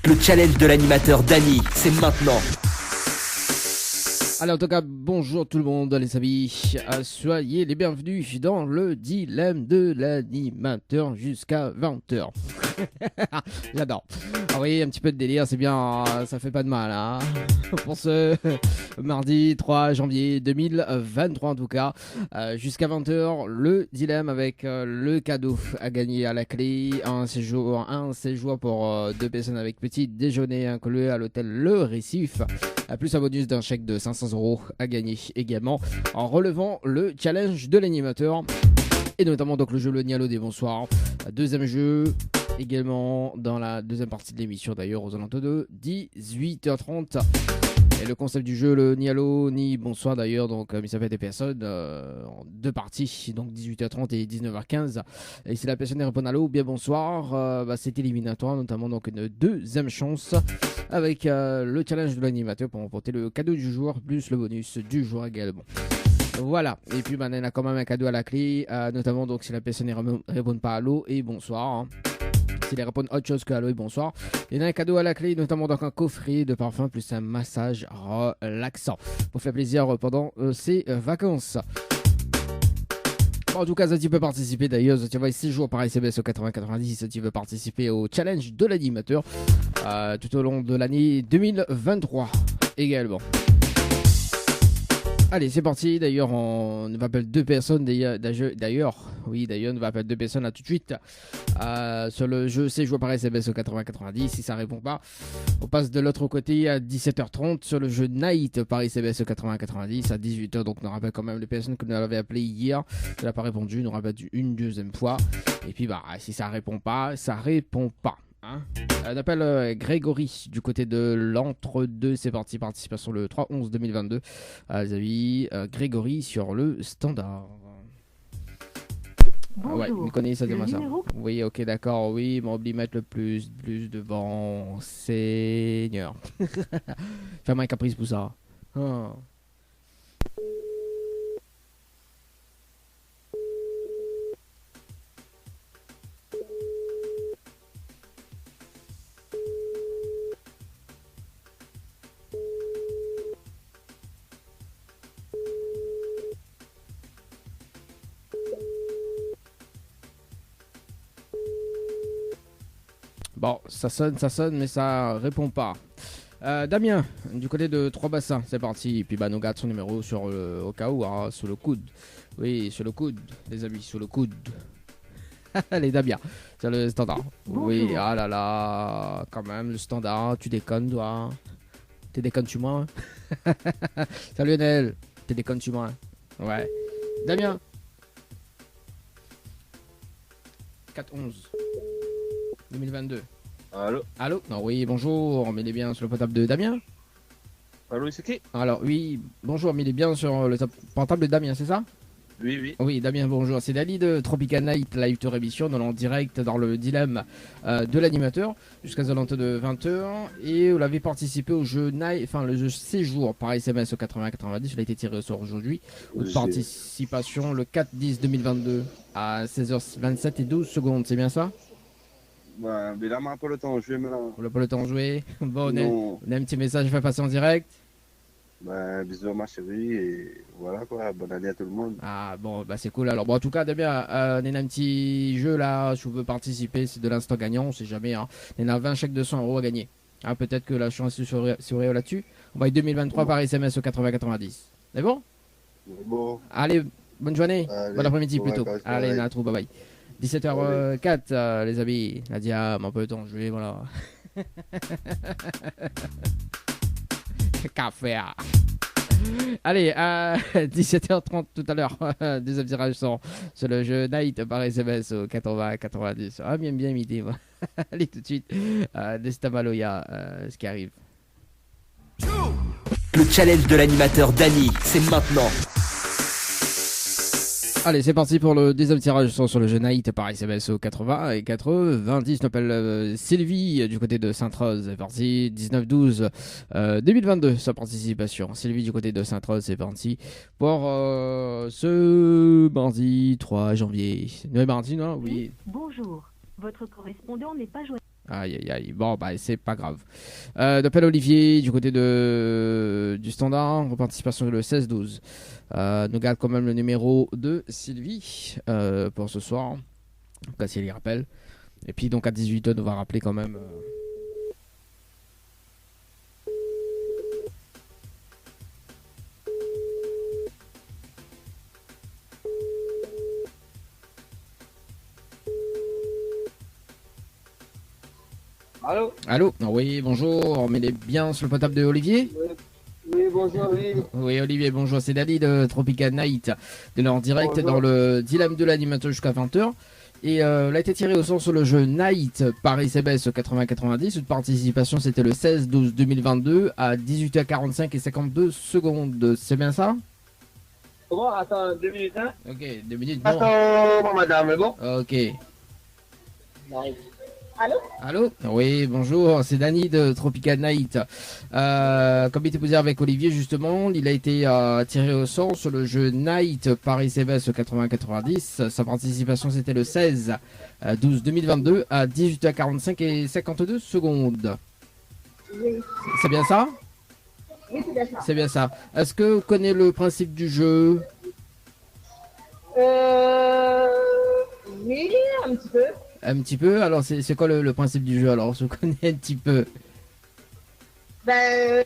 Le challenge de l'animateur Dany, c'est maintenant. Allez, en tout cas, bonjour tout le monde, les amis. Soyez les bienvenus dans le dilemme de l'animateur jusqu'à 20h. J'adore. Ah oui, un petit peu de délire, c'est bien, ça fait pas de mal. Hein. Pour ce mardi 3 janvier 2023, en tout cas, jusqu'à 20h, le dilemme avec le cadeau à gagner à la clé. Un séjour pour deux personnes avec petit déjeuner inclus à l'hôtel Le Récif. Plus un bonus d'un chèque de 500€ à gagner également en relevant le challenge de l'animateur et notamment donc le jeu Le Nialo des Bonsoirs. Deuxième jeu également dans la deuxième partie de l'émission d'ailleurs aux alentours de 18h30. Et le concept du jeu, le Nialo ni Bonsoir d'ailleurs, donc il s'appelle des personnes en deux parties, donc 18h30 et 19h15. Et si la personne répond allô ou bien bonsoir, c'est éliminatoire, notamment donc une deuxième chance avec le challenge de l'animateur pour remporter le cadeau du jour, plus le bonus du jour également. Voilà, et puis il a quand même un cadeau à la clé, notamment donc si la personne ne répond pas allô et bonsoir. Hein. S'il répond autre chose que allô et bonsoir, il y a un cadeau à la clé, notamment donc un coffret de parfum plus un massage relaxant pour faire plaisir pendant ces vacances. Bon, en tout cas, si tu peux participer d'ailleurs, si tu vas 6 jours par SMS au 80-90, si tu veux participer au challenge de l'animateur tout au long de l'année 2023 également. Allez, c'est parti. D'ailleurs, on va appeler deux personnes. On va appeler deux personnes là tout de suite. Sur le jeu, c'est joué par SMS au 80-90. Si ça répond pas, on passe de l'autre côté à 17h30 sur le jeu Night par SMS au 80-90 à 18h. Donc, on rappelle quand même les personnes que nous avons appelées hier. Ça n'a pas répondu. On rappelle une deuxième fois. Et puis, si ça répond pas, ça répond pas. Hein, on appelle Grégory du côté de l'entre-deux. C'est parti, participation le 3-11-2022. Les amis, Grégory sur le standard. Bonjour. Ouais, vous connaissez ça demain ça. Numéro... Oui, ok, d'accord, oui, mais oublie mettre le plus devant. Seigneur. Fais-moi un caprice pour ça. Oh. Bon, ça sonne, mais ça répond pas. Damien, du côté de Trois-Bassins, c'est parti. Et puis nous garde son numéro au cas où, hein, sur le coude. Oui, sur le coude, les amis, sur le coude. Allez, Damien, c'est le standard. Bonjour. Oui, ah là là, quand même, le standard, tu déconnes, toi. Tu déconnes, tu moi. Salut Lionel, tu déconnes, tu moi. Ouais. Damien. 4-11. 2022. Allô? Allô? Non, oui, bonjour, on met les bien sur le portable de Damien. Allô, c'est qui? Alors, oui, bonjour, on met les bien sur le portable de Damien, c'est ça? Oui, oui. Oui, Damien, bonjour. C'est Dali de Tropical Night Live Tour Émission, dans en direct dans le dilemme de l'animateur jusqu'à alentours de 20h. Et vous l'avez participé au jeu Night, enfin le jeu Séjour par SMS au 80-90. Il a été tiré au sort aujourd'hui. Participation le 4-10-2022 à 16h27 et 12 secondes, c'est bien ça? Ouais, mais là, on n'a pas le temps de jouer maintenant. On n'a pas le temps de jouer. Bon, Non. on a un petit message fait passer en direct. Ben, bisous à ma chérie et voilà quoi, bonne année à tout le monde. Ah bon, c'est cool. Alors bon, en tout cas, Damien, on a un petit jeu là, si vous voulez participer, c'est de l'instant gagnant, on sait jamais. Hein. On a 20 chèques de 100€ à gagner. Ah, peut-être que la chance serait là-dessus. On va être 2023 par SMS au 80-90. C'est bon? Bon. Allez, bonne journée, Allez, bon après-midi bon plutôt. vacances, Allez, pareil. Natrou, bye bye. 17h04, les amis. Nadia, un peu de temps, je vais, voilà. Café. Allez, à 17h30 tout à l'heure, deuxième tirage sur le jeu Night par SMS au 80-90. Ah, bien imité, moi. Allez, tout de suite, Destamaloya, ce qui arrive. Le challenge de l'animateur Dany, c'est maintenant. Allez, c'est parti pour le deuxième tirage sur le jeu Night par SMS au 80 et 90. On appelle Sylvie du côté de Sainte-Rose. C'est parti. 19-12 2022, sa participation. Sylvie du côté de Sainte-Rose, c'est parti pour ce mardi 3 janvier. Oui, mardi, non? Oui. Bonjour. Votre correspondant n'est pas joignable. Aïe aïe aïe. Bon bah c'est pas grave. D'appel Olivier du côté du standard. Participation le 16-12. Nous garde quand même le numéro de Sylvie pour ce soir. En tout cas si elle y rappelle. Et puis donc à 18h on va rappeler quand même. Allô? Allô. Oui bonjour. On met les bien sur le potable de Olivier. Oui, bonjour, oui. Oui Olivier bonjour. C'est Dali de Tropical Night de leur direct Bonjour. dans le dilemme de l'animateur jusqu'à 20h. Et il a été tiré au sort sur le jeu Night Paris CBS 80-90. Une participation c'était le 16-12-2022 à 18h45 et 52 secondes. C'est bien ça? Bon, attends 2 minutes, hein? Ok, 2 minutes. Non. Attends, madame, bon? Ok. Allô? Allô? Oui, bonjour, c'est Dany de Tropical Night. Comme il était posé avec Olivier, justement, il a été tiré au sort sur le jeu Night Paris CBS 80-90. Sa participation, c'était le 16-12-2022 à 18h45 et 52 secondes. Oui, C'est bien ça? oui, c'est bien ça. C'est bien ça. Est-ce que vous connaissez le principe du jeu? Oui, un petit peu. Un petit peu. Alors, c'est quoi le principe du jeu? Alors, je connais un petit peu. Ben,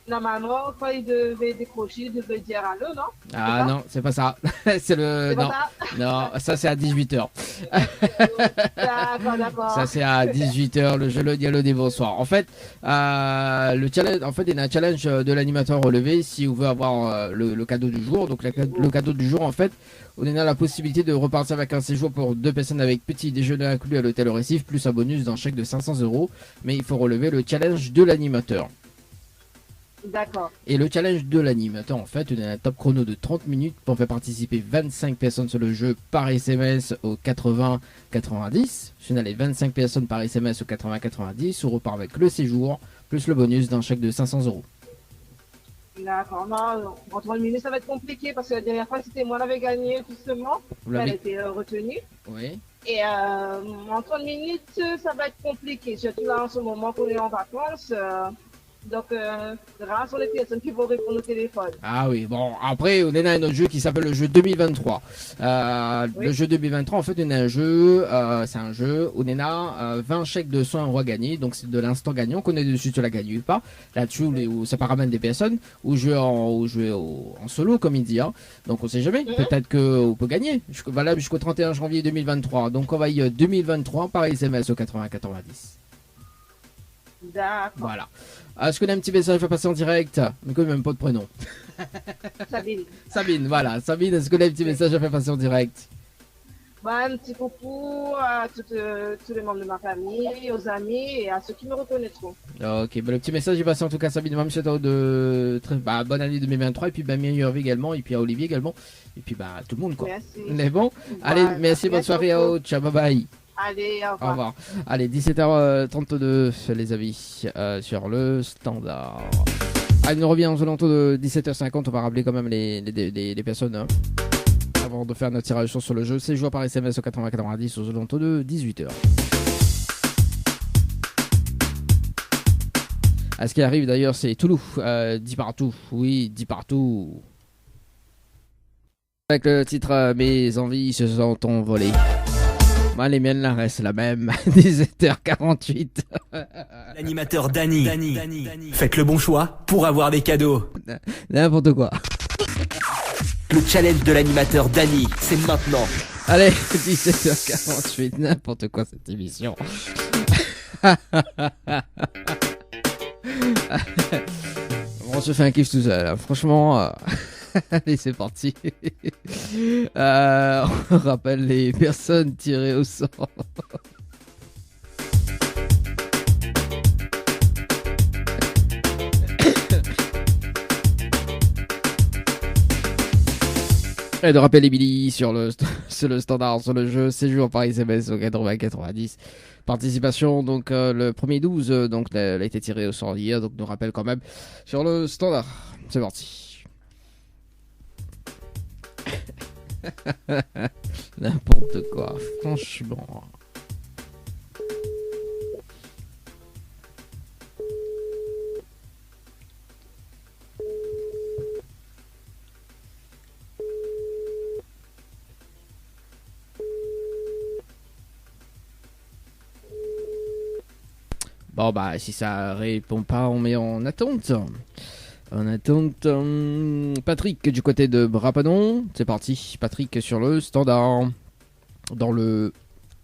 normalement, quand il devait décrocher, il devait dire allô, non? Ah non, c'est pas ça. C'est le... C'est Non, pas non, ça c'est à 18h. ça? D'accord. Ça c'est à 18h, le jeu, le dialogue des bonsoirs. En fait, le challenge, en fait, il y a un challenge de l'animateur relevé si on veut avoir le cadeau du jour. Donc le cadeau du jour, en fait, on a la possibilité de repartir avec un séjour pour 2 personnes avec petit déjeuner inclus à l'hôtel Récif, plus un bonus d'un chèque de 500 €. Mais il faut relever le challenge de l'animateur. D'accord. Et le challenge de l'animateur, en fait, on a un top chrono de 30 minutes pour faire participer 25 personnes sur le jeu par SMS au 80-90. Si on a les 25 personnes par SMS au 80-90, on repart avec le séjour, plus le bonus d'un chèque de 500 €. D'accord. Non, en 30 minutes, ça va être compliqué parce que la dernière fois, c'était moi qui l'avais gagné, justement. Vous Elle l'avez? était retenue. Oui. Et en 30 minutes, ça va être compliqué, surtout là en ce moment qu'on est en vacances. Donc, rares sont les personnes qui vont répondre au téléphone. Ah oui, bon, après, on a un autre jeu qui s'appelle le jeu 2023. Oui. Le jeu 2023, en fait, on a un jeu, c'est un jeu où on a 20 chèques de 100 € à gagner. Donc, c'est de l'instant gagnant qu'on est dessus, tu la gagnes ou pas. Là-dessus, où ça paramène des personnes, ou jouer en solo, comme il dit. Hein. Donc, on sait jamais. Peut-être qu'on peut gagner. Valable jusqu'au 31 janvier 2023. Donc, on va y 2023 par SMS au 80-90. D'accord. Voilà. Est-ce qu'on a un petit message à passer en direct? Mais quand même pas de prénom. Sabine. Sabine, voilà. Sabine, est-ce qu'on a un petit message à faire passer en direct? Bah, un petit coucou à tous les membres de ma famille, aux amis et à ceux qui me reconnaîtront. Ok, bah, le petit message est passé en tout cas. Sabine, monsieur de bonne année 2023 et puis bah, meilleure vie également et puis à Olivier également et puis bah tout le monde quoi. Merci. Mais bon, allez, Voilà. merci, bonne soirée à beaucoup. vous. Ciao, bye bye. Allez, au Au revoir. revoir. Allez, 17h32 les avis sur le standard. Allez, on revient aux alentours de 17h50. On va rappeler quand même les personnes hein, avant de faire notre tirage sur le jeu. C'est joué par SMS au 80-90 aux alentours de 18h. À ce qui arrive d'ailleurs, c'est Toulouse. Dit partout. Oui, dit partout. Avec le titre Mes envies se sont envolées. Moi, les miennes, là, restent la même. 17h48. L'animateur Dany. Faites le bon choix pour avoir des cadeaux. N'importe quoi. Le challenge de l'animateur Dany, c'est maintenant. Allez, 17h48. N'importe quoi, cette émission. On se fait un kiff tout seul. Hein. Franchement... Allez, c'est parti. On rappelle les personnes tirées au sort. Et de rappeler Billy sur le standard, sur le jeu, séjour par SMS au 80-90. Participation, donc le premier 12, donc elle a été tirée au sort hier, donc nous rappelle quand même sur le standard. C'est parti. N'importe quoi, franchement. Bon, bah, si ça répond pas, on met en attente. En attente, Patrick du côté de Brapanon. C'est parti, Patrick sur le standard. Dans le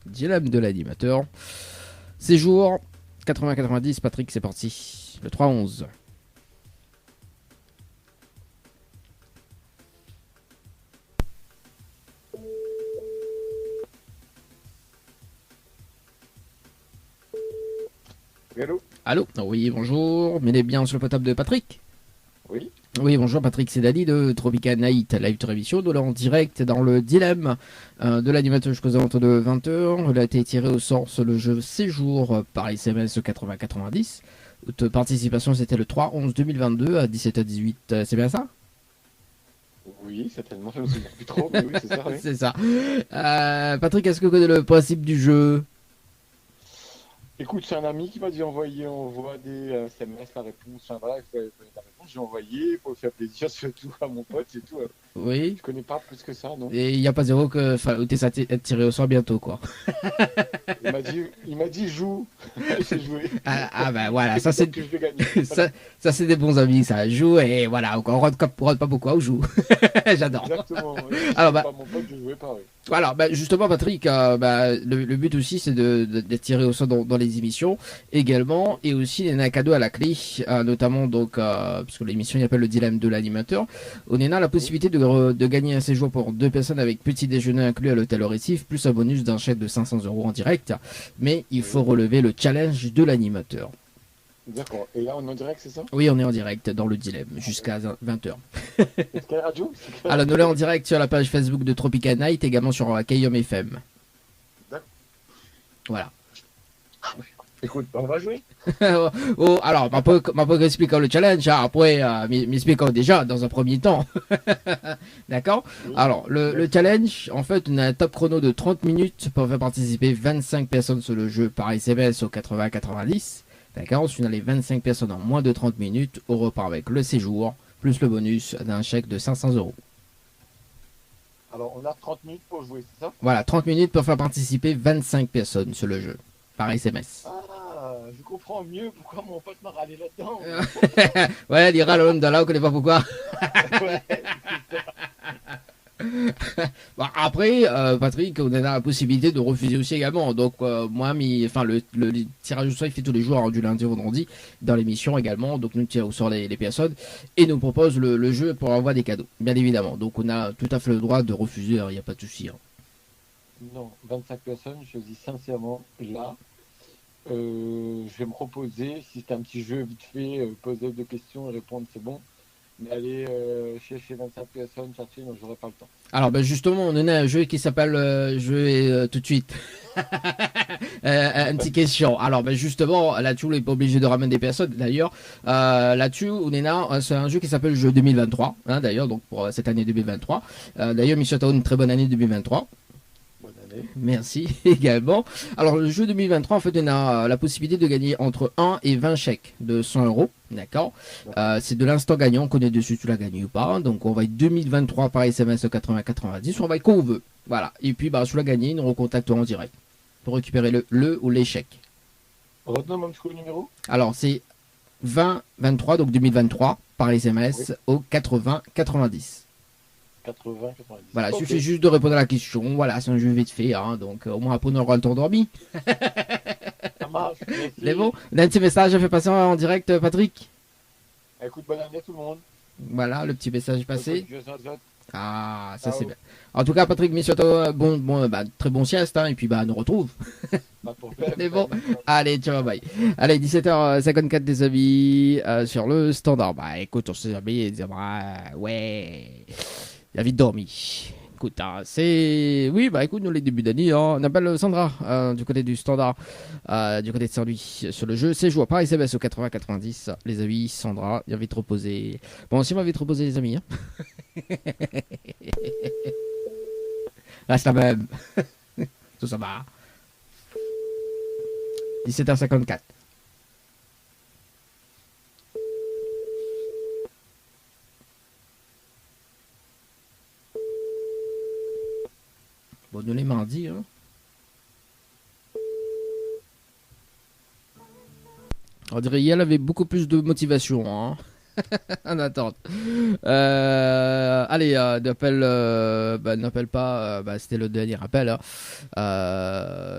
dilemme de l'animateur. Séjour 80-90, Patrick, c'est parti. Le 3-11. Hello. Allô? Oui, bonjour. Mettez bien sur le potable de Patrick. Oui. Oui, bonjour Patrick, c'est Dali de Tropica Night Live Télévision. Nous l'avons en direct dans le dilemme de l'animateur jusqu'aux alentours de 20h. Il a été tiré au sort sur le jeu Séjour par SMS 80-90. Votre participation, c'était le 3-11-2022 à 17h18. C'est bien ça? Oui, certainement, je me souviens plus trop, mais oui, c'est ça, oui. C'est ça. Patrick, est-ce que vous connaissez le principe du jeu? Écoute, c'est un ami qui m'a dit on voit des SMS, la réponse, enfin voilà, il faut connaître la réponse, j'ai envoyé pour faire plaisir surtout à mon pote, c'est tout. Oui. Je connais pas plus que ça, non. Et il n'y a pas zéro que. Enfin, t'es être tiré au sort bientôt, quoi. Il m'a dit joue, j'ai joué. Bah voilà, ça c'est. Que je vais gagner. Ça c'est des bons amis, ça joue et voilà, on rentre pas beaucoup, on joue. J'adore. Exactement. Oui. Alors, bah, Pas mon pote, je jouais pas, oui. Voilà, bah justement Patrick, le but aussi c'est d'être tiré au sort dans les émissions également, et aussi il y a un cadeau à la clé, notamment donc parce que l'émission il appelle le dilemme de l'animateur. On a la possibilité de gagner un séjour pour 2 personnes avec petit déjeuner inclus à l'hôtel au Récif, plus un bonus d'un chèque de 500 € en direct, mais il faut relever le challenge de l'animateur. D'accord. Et là, on est en direct, c'est ça? Oui, on est en direct dans le dilemme jusqu'à 20h. C'est quelle radio? Alors nous l'avons en direct sur la page Facebook de Tropica Night, également sur KIOM FM. D'accord. Voilà. Écoute, on va jouer. Oh, alors, ma pas expliquer le challenge, hein, après, m'expliquer déjà dans un premier temps. D'accord? Oui. Alors, le challenge, en fait, on a un top chrono de 30 minutes pour faire participer 25 personnes sur le jeu par SMS au 80-90. D'accord? Ensuite, on a les 25 personnes en moins de 30 minutes. On repart avec le séjour, plus le bonus d'un chèque de 500 €. Alors, on a 30 minutes pour jouer, c'est ça? Voilà, 30 minutes pour faire participer 25 personnes sur le jeu par SMS. Ah, je comprends mieux pourquoi mon pote m'a râlé là-dedans. Ouais, il ira l'homme de là, on connaît pas pourquoi. Ouais. Bon, après, Patrick, on a la possibilité de refuser aussi également. Donc, moi, le tirage au sort, il fait tous les jours, hein, du lundi au vendredi, dans l'émission également. Donc, nous tirons au sort les personnes et nous propose le jeu pour avoir des cadeaux, bien évidemment. Donc, on a tout à fait le droit de refuser, il n'y a pas de souci. Hein. Non, 25 personnes, je dis sincèrement, là, je vais me reposer. Si c'est un petit jeu vite fait, poser 2 questions et répondre, c'est bon. Mais aller chercher 25 personnes, chercher, non, j'aurais pas le temps. Alors, ben justement, on a un jeu qui s'appelle je vais tout de suite. Une petite question. Alors, ben justement, là-dessus, on n'est pas obligé de ramener des personnes. D'ailleurs, là-dessus, on est là. C'est un jeu qui s'appelle Jeu 2023. Hein, d'ailleurs, donc pour cette année 2023. D'ailleurs, Michel Tao, une très bonne année 2023. Bonne année. Merci également. Alors, le jeu 2023, en fait, on a la possibilité de gagner entre 1 et 20 chèques de 100 €. D'accord. C'est de l'instant gagnant. On connaît dessus si tu l'as gagné ou pas. Donc, on va être 2023 par SMS 80-90. On va être qu'on veut. Voilà. Et puis, si tu l'as gagné, nous recontacterons en direct pour récupérer le ou les chèques. Retenons même le numéro. Alors, c'est 20-23, donc 2023 par SMS au 80-90. 80, 90. Voilà, il Okay. suffit juste de répondre à la question. Voilà, c'est un jeu vite fait. Hein, donc, au moins, après, on aura le temps dormi. Ça marche. Merci. C'est bon. On a un petit message à faire passer en direct, Patrick. Écoute, bonne année à tout le monde. Voilà, le petit message est passé. Je saute. Ah, ça Ciao. c'est bien. En tout cas, Patrick, Michoto, très bon sieste, hein, et puis nous retrouve. Pas de problème. C'est bon. Allez, ciao, bye. Allez, 17h54 des amis sur le standard. Bah écoute, on s'est habillé, ouais, il a vite dormi. Écoute, hein, c'est... Oui, bah écoute, nous les débuts d'année, hein, on appelle Sandra du côté du standard, du côté de Saint-Louis sur le jeu. C'est joué par SMS au 80-90. Les amis, Sandra, il a vite reposé. Bon, si on va vite reposer les amis. Hein. Reste la même. Tout ça va. 17h54. Bon, nous les mardis, hein. On dirait qu'elle avait beaucoup plus de motivation, hein. En attente. Allez, n'appelle pas. C'était le dernier appel. Hein.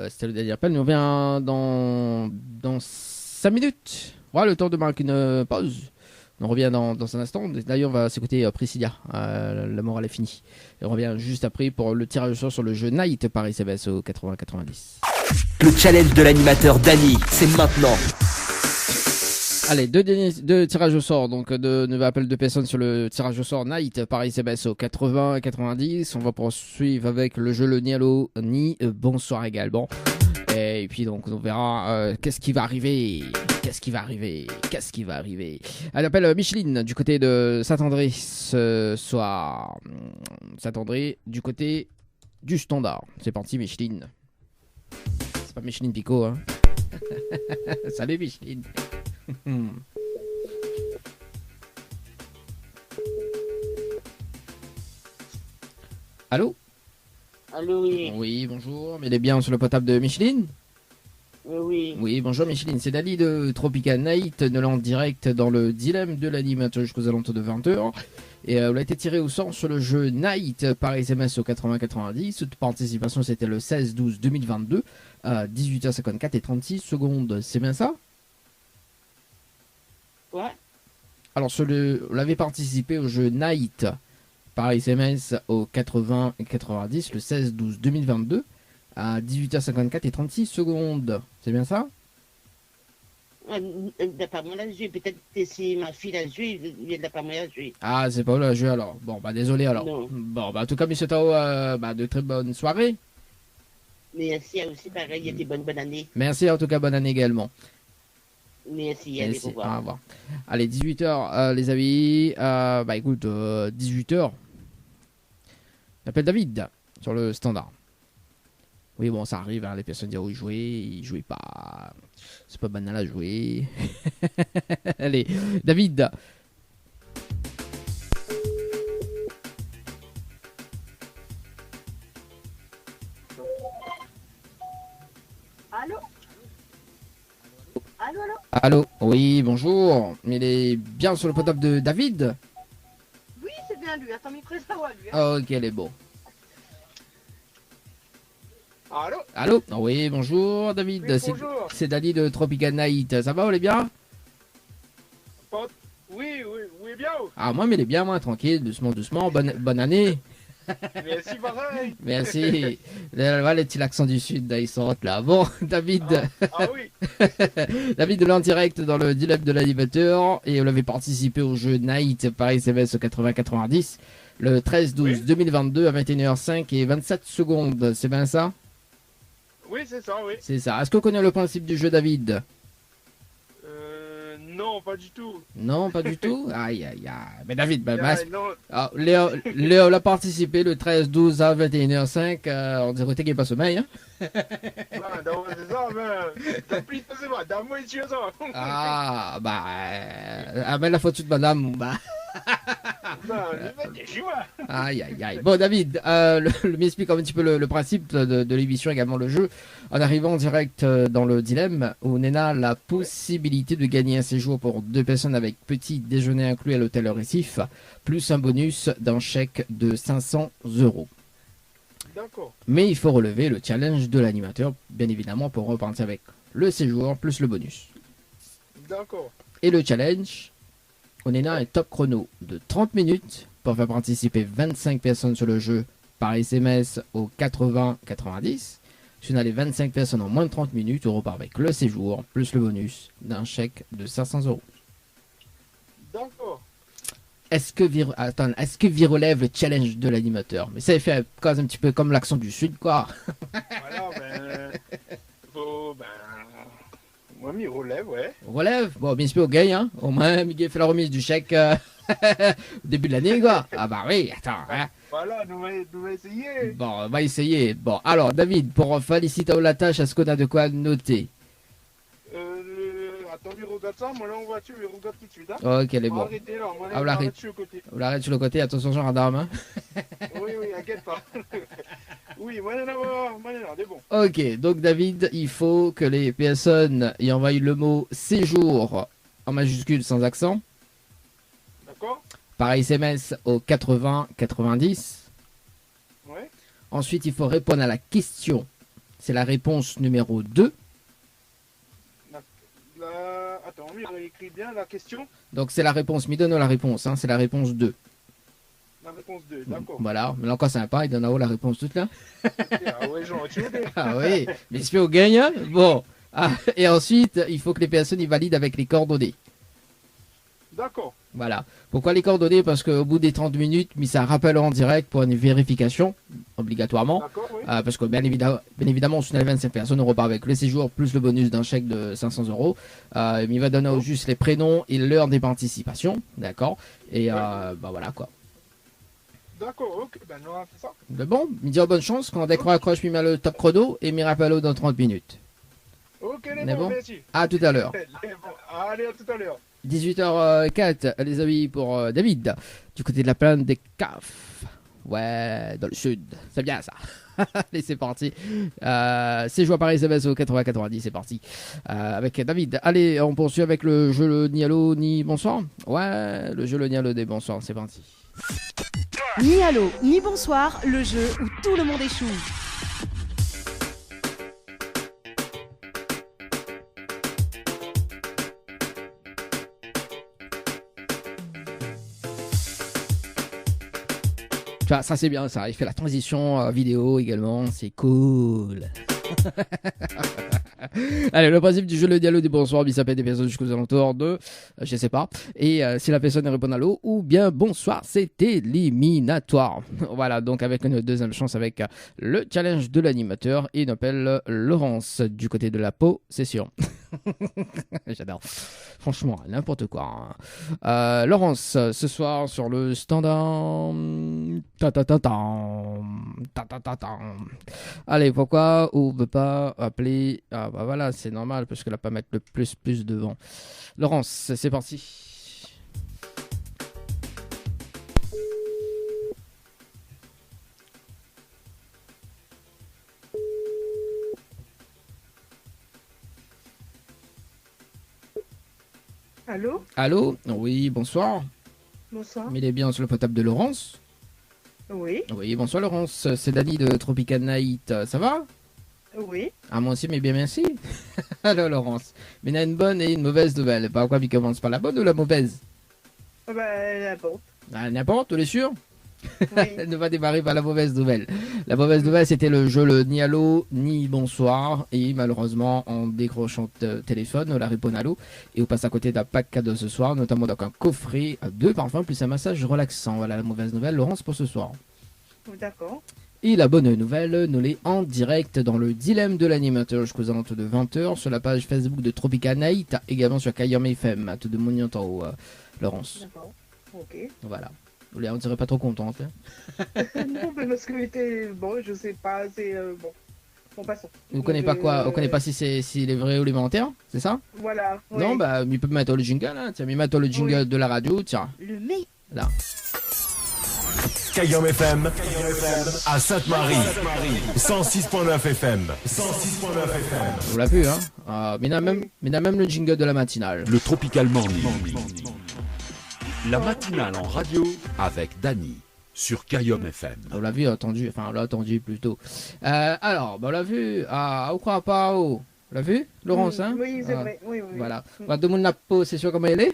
C'était le dernier appel. Nous on revient dans 5 minutes. Voilà, le temps de marquer une pause. On revient dans un instant. D'ailleurs, on va s'écouter Priscilla. La morale est finie. Et on revient juste après pour le tirage au sort sur le jeu Night par SMS au 80-90. Le challenge de l'animateur Dany, c'est maintenant. Allez, deux tirages au sort, donc de nouvel appel de personnes sur le tirage au sort Night par SMS au 80 90. On va poursuivre avec le jeu le Nialo Ni. Bonsoir également. Et puis donc on verra qu'est-ce qui va arriver. Elle appelle Micheline du côté de Saint-André ce soir. Saint-André du côté du standard. C'est parti Micheline. C'est pas Micheline Picot, hein. Salut Micheline. Allô? Allô, oui. Oui, bonjour. Mais il est bien sur le potable de Micheline? Oui. Oui, bonjour Micheline. C'est Dany de Tropical Night, de l'en direct dans le dilemme de l'animateur jusqu'aux alentours de 20h. Et on a été tiré au sort sur le jeu Night par SMS au 80-90. Toute participation, c'était le 16-12-2022 à 18h54 et 36 secondes. C'est bien ça? Ouais. Alors, on avait participé au jeu Night par SMS au 80 et 90 le 16-12-2022 à 18h54 et 36 secondes. C'est bien ça? D'après moi, là, joué. Peut-être que si ma fille a joué, d'après moi, elle a joué. Ah, c'est pas où le jeu alors. Bon, désolé alors. Non. Bon, en tout cas, monsieur Tao, de très bonnes soirées. Merci aussi, pareil, il y a des bonnes années. Merci, en tout cas, bonne année également. Merci, allez, au revoir. Au revoir. Allez, 18h, les amis. Écoute, 18h. J'appelle David sur le standard. Oui, bon, ça arrive, hein, les personnes disent, oh, ils jouaient pas. C'est pas banal à jouer. Allez, David. Allô? Allô, oui, bonjour. Il est bien sur le potable de David? Oui, c'est bien lui. Attends, il présente à lui. Ok, elle est bon. Allô? Allô? Oui, bonjour David. Oui, bonjour. C'est Dany de Tropical Night. Ça va, on est bien? Oui, bien. Ah, moi, mais il est bien, moi, tranquille, doucement. Bonne année. Merci, pareil. Merci. Voilà le petit accent du sud, là, ils sortent là. Bon, David. Ah oui. David de l'en direct dans le dilemme de l'animateur. Et on avait participé au jeu Night par SMS au 80-90 le 13-12-2022 à 21h05 et 27 secondes. C'est bien ça? Oui, c'est ça, oui. C'est ça. Est-ce que vous connaissez le principe du jeu, David? Non, pas du tout. Non, pas du tout. Aïe. Mais David, Non, Léo a participé le 13-12 à 21h05. On dirait qu'il n'est pas sommeil. Hein? c'est ça, mais t'as pris c'est pas d'amour et tu es ça. Mais la photo de madame, Aïe. Bon, David, m'explique un petit peu le principe de l'émission, également le jeu. En arrivant en direct dans le dilemme, où Nena a la possibilité de gagner un séjour pour 2 personnes avec petit déjeuner inclus à l'hôtel Récif, plus un bonus d'un chèque de 500 €. D'accord. Mais il faut relever le challenge de l'animateur, bien évidemment, pour repartir avec le séjour plus le bonus. D'accord. Et le challenge, on est là un top chrono de 30 minutes pour faire participer 25 personnes sur le jeu par SMS au 80-90. Si on a les 25 personnes en moins de 30 minutes, on repart avec le séjour plus le bonus d'un chèque de 500 €. D'accord. Est-ce que Vie relève le challenge de l'animateur? Mais ça fait un petit peu comme l'accent du sud, quoi. Voilà, moi, m'y relève, ouais. On relève? Bon, bien sûr, au gagne, hein. Au moins, Miguel fait la remise du chèque au début de l'année, quoi. Ah bah oui, attends, hein. Voilà, nous va essayer. Bon, on va essayer. Bon, alors, David, pour féliciter la tâche, est-ce qu'on a de quoi noter? Attends, il regarde ça, moi là en voiture, il regarde tout de suite. Hein. Ok, elle est On va bon. arrêter là, on Ah, on va l'arrête. arrêter sur le côté. On l'arrête sur le côté, attention, gendarme, hein. Oui, t'inquiète pas. Oui, moi, c'est bon. Ok, donc David, il faut que les personnes y envoient le mot séjour en majuscule sans accent D'accord? par SMS au 80 90. Ouais. Ensuite, il faut répondre à la question. C'est la réponse numéro 2. Attends, il écrit bien la question. Donc c'est la réponse, mais donne la réponse, hein, c'est la réponse 2. La réponse 2, d'accord. Voilà, mais là encore sympa, il donne en haut la réponse toute là. Ah ouais, genre, tu veux dire? Ah oui, mais c'est au gagnant. Bon, ah, et ensuite, il faut que les personnes y valident avec les coordonnées. D'accord. Voilà. Pourquoi les coordonnées? Parce qu'au bout des 30 minutes, mais ça rappelle en direct pour une vérification, obligatoirement. D'accord, oui. Parce que bien évidemment, si on a les 25 personnes, on repart avec le séjour plus le bonus d'un chèque de 500 €. Mais il va donner juste les prénoms et l'heure des participations. D'accord. Et bah voilà quoi. D'accord, ok. Ben, on va faire ça. Mais bon, il dit bonne chance. Quand on décroche, il met le top chrono et il rappelle dans 30 minutes. Ok, On est les bon? bons, merci. À tout à l'heure. Les bons. Allez, à tout à l'heure. 18h04, les amis, pour David, du côté de la plaine des CAF. Ouais, dans le sud. C'est bien ça. Allez, c'est parti. C'est joué par SMS au 80-90, c'est parti. Avec David. Allez, on poursuit avec le jeu le ni allô ni bonsoir. Ouais, le jeu le ni allô des bonsoirs, c'est parti. Ni allô, ni bonsoir, le jeu où tout le monde échoue. Tu vois, ça c'est bien, ça. Il fait la transition vidéo également, c'est cool. Allez, le principe du jeu, le dialogue des bonsoirs, il s'appelle des personnes jusqu'aux alentours de, je sais pas. Et si la personne répond allô ou bien bonsoir, c'est éliminatoire. Voilà, donc avec une deuxième chance avec le challenge de l'animateur. Et il appelle Laurence du côté de la possession. J'adore. Franchement, n'importe quoi. Hein. Laurence, ce soir sur le standard. Allez, pourquoi on ne veut pas appeler. Ah bah voilà, c'est normal parce qu'elle n'a pas mettre le plus devant. Laurence, c'est parti. Allô? Allô? Oui, bonsoir. Bonsoir. Mais il est bien sur le potable de Laurence. Oui, Oui, bonsoir Laurence. C'est Dani de Tropical Night. Ça va? oui. Ah, moi aussi, mais bien merci. Alors Laurence. Mais il y a une bonne et une mauvaise nouvelle. Pourquoi il commence par la bonne ou la mauvaise? Ah bah, la bonne. Ah, n'importe, tu es sûr? Oui. Elle ne va démarrer par la mauvaise nouvelle. La mauvaise nouvelle, c'était le jeu le ni allô ni bonsoir. Et malheureusement, en décrochant le téléphone, on la répond allô. Et on passe à côté d'un pack cadeau ce soir, notamment donc un coffret, 2 parfums plus un massage relaxant. Voilà la mauvaise nouvelle, Laurence, pour ce soir. D'accord. Et la bonne nouvelle, nous l'est en direct dans le dilemme de l'animateur jusqu'aux alentours de 20h sur la page Facebook de Tropical Night, également sur Kayom FM, à tout de mon en haut, Laurence. D'accord. Ok. Voilà. On ne serait pas trop contente. Hein. Non, mais parce que était bon, je sais pas, c'est bon. Bon, passons. On connaît pas quoi? On connaît pas si c'est vrai ou les menteur, c'est ça? Voilà. Oui. Non, bah, il peut mettre le jingle, hein. Tiens, il mettre le jingle de la radio, tiens, Le meilleur. là. Kayom FM à Sainte-Marie. 106.9 FM. 106.9 FM. On l'a vu, hein. Mais il y a même le jingle de la matinale. Le Tropical Morning. La matinale en radio avec Dany sur Kayom FM. On l'a vu, attendu, enfin, on l'a attendu plutôt. Alors, bah, on l'a vu, on croit pas, oh. On l'a vu, Laurence, hein? Oui, c'est vrai. Oui, oui. Voilà. On va demander la peau, c'est sûr comment elle est?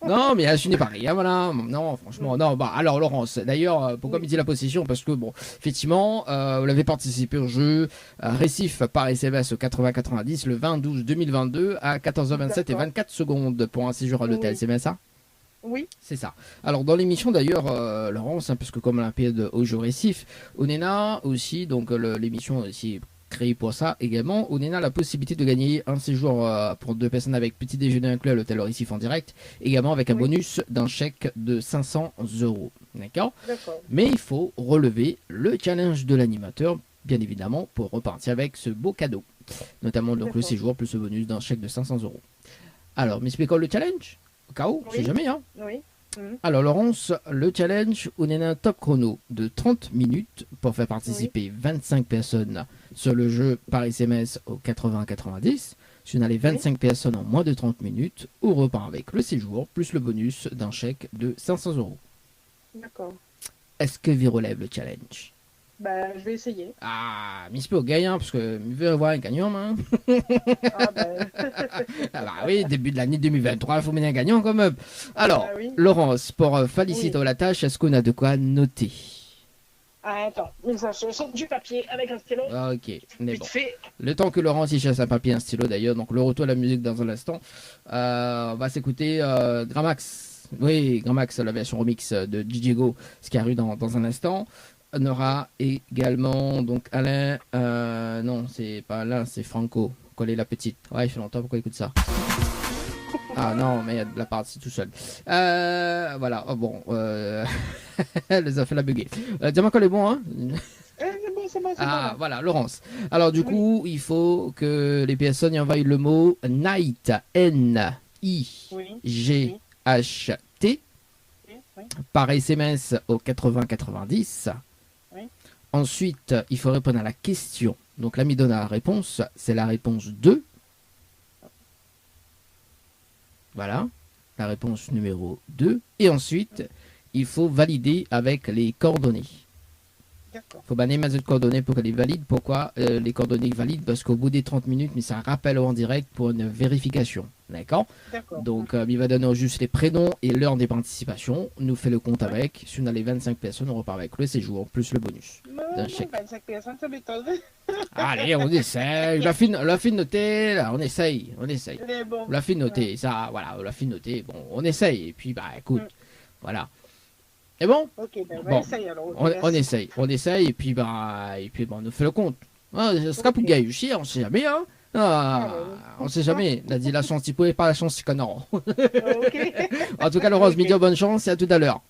Non, mais je n'ai pas rien, voilà. Non, franchement, non. Bah, alors, Laurence, d'ailleurs, pourquoi me dit la possession? Parce que, bon, effectivement, vous avez participé au jeu Récif par SMS au 80-90 le 20-12-2022 à 14h27 et 24 secondes pour un séjour à l'hôtel. Oui. C'est bien ça? Oui. C'est ça. Alors dans l'émission d'ailleurs, Laurence, hein, puisque comme la période au jeu Récif, Onena aussi, donc l'émission aussi créée pour ça également, Onena a la possibilité de gagner un séjour pour 2 personnes avec petit déjeuner inclus à l'hôtel Récif en direct, également avec un bonus d'un chèque de 500 €. D'accord? D'accord. Mais il faut relever le challenge de l'animateur, bien évidemment, pour repartir avec ce beau cadeau, notamment donc le D'accord. séjour plus le bonus d'un chèque de 500 €. Alors, m'expliquons le challenge? Au cas où, Oui. c'est jamais, hein? Oui. Alors Laurence, le challenge, on est un top chrono de 30 minutes pour faire participer 25 personnes sur le jeu par SMS au 80-90. Si on a les 25 personnes en moins de 30 minutes, on repart avec le séjour plus le bonus d'un chèque de 500 €. D'accord. Est-ce que vous relève le challenge? Bah, je vais essayer. Ah, Miss Peu gagnant, parce que je veux avoir un gagnant, hein. Ah, ben. Ah bah oui, début de l'année 2023, il faut mener un gagnant quand même. Alors, Ah oui. Laurence, pour féliciter la tâche, est-ce qu'on a de quoi noter? Ah, attends, mais ça, je saute du papier avec un stylo. Ok, mais Vite bon. fait. Le temps que Laurence y cherche un papier et un stylo d'ailleurs, donc le retour à la musique dans un instant. On va s'écouter Gramax. Oui, Gramax, la version remix de DJ Go, ce qui arrive dans un instant. On aura également donc Alain. Non, c'est pas Alain, c'est Franco. Coller la petite. Ouais, il fait longtemps, pourquoi il écoute ça? Ah non, mais il y a de la partie tout seul. Voilà, oh, bon. Les a fait la bugger. Dis-moi quand est bon, hein? C'est bon. Ah, voilà, Laurence. Alors, du coup, il faut que les personnes y envoient le mot night, N-I-G-H-T, par SMS au 80-90. Oui. Ensuite, il faut répondre à la question. Donc, l'ami donne la réponse, c'est la réponse 2. Voilà, la réponse numéro 2. Et ensuite, il faut valider avec les coordonnées. D'accord. Il faut banner ma de coordonnées pour qu'elle est valide. Pourquoi les coordonnées valides? Parce qu'au bout des 30 minutes, mais c'est un rappel en direct pour une vérification. D'accord? D'accord. Donc, il va donner juste les prénoms et l'heure des participations. Nous fait le compte avec. Si on a les 25 personnes, on repart avec le séjour plus le bonus. Non, chèque. 25 personnes, ça m'étonne. Allez, on essaye. La fine notée, là, on essaye. Mais bon. On l'a fait noter, ça, voilà, on l'a fait noter. Bon, on essaye. Et puis, bah, écoute, voilà. Et bon? Ok, ben, on Bon. va essayer alors. Ok, On merci. essaye, et puis, bah, on nous fait le compte. Ah, ce sera pour gagner, on sait jamais, hein. Ah, on sait jamais. On a dit la chance, tu pouvais pas la chance, tu connard. Ok. En tout cas, Laurence, Midi, bonne chance, et à tout à l'heure.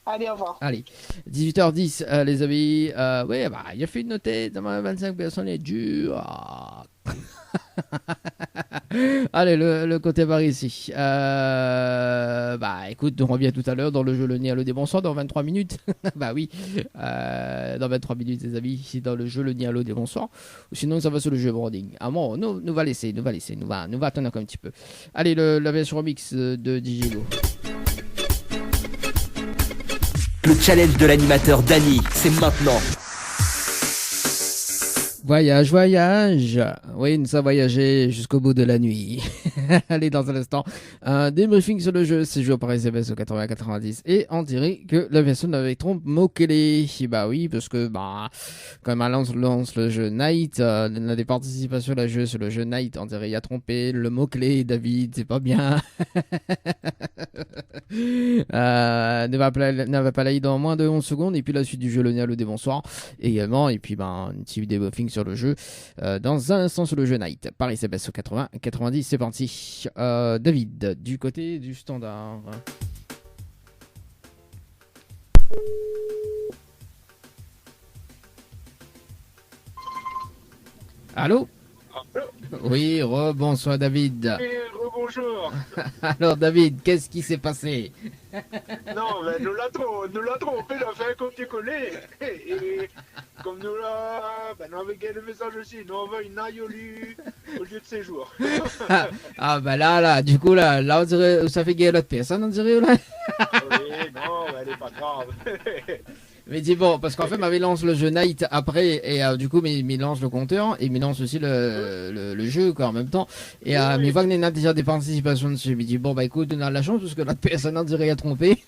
Allez, au revoir. Allez, 18h10, les amis. Ouais, bah, il a fait une notée, demain 25 personnes est dur. Ah. Allez, le côté bar ici. Bah, écoute, on revient tout à l'heure dans le jeu Le Nid à le Bonsoir dans 23 minutes. Bah oui, dans 23 minutes, les amis, ici dans le jeu Le Nid à le Bonsoir. Ou sinon, ça va sur le jeu Branding. Ah bon, nous va laisser, nous va attendre un petit peu. Allez, la version remix de DJ Go. Le challenge de l'animateur Dany, c'est maintenant. Voyage. Oui, nous sommes voyagés jusqu'au bout de la nuit. Allez, dans un instant, un débriefing sur le jeu. C'est joué par SMS au 80-90. Et on dirait que la version avec trompe Mokele. Bah oui, parce que, bah, quand elle lance le jeu Night, on a des participations à la jeu sur le jeu Night. On dirait il a trompé le mot-clé, David, c'est pas bien. Ne va pas là dans moins de 11 secondes. Et puis la suite du jeu, le Néal au bonsoir également. Et puis, ben, un petit débriefing sur le jeu dans un instant sur le jeu Night. Paris CBS au 80-90, c'est parti. David, du côté du standard. Allô? Oui, bonsoir David. Rebonjour. Alors David, qu'est-ce qui s'est passé? Non, mais nous l'a trompé, il a fait un copier-coller. Et comme nous avons gagné le message aussi, nous avons une aille au lieu de séjour. Ah bah là, du coup là on dirait, ça fait gagner l'autre personne, on dirait là. Oui, non, elle est pas grave. Mais dis bon, parce qu'en fait, m'avait lance le jeu Night après, et du coup, il lance le compteur, et il lance aussi le jeu, quoi, en même temps. Et mais voit qu'on a déjà des participations dessus. Il dit, bon, bah écoute, on a de la chance, parce que l'autre personne, on dirait, a trompé.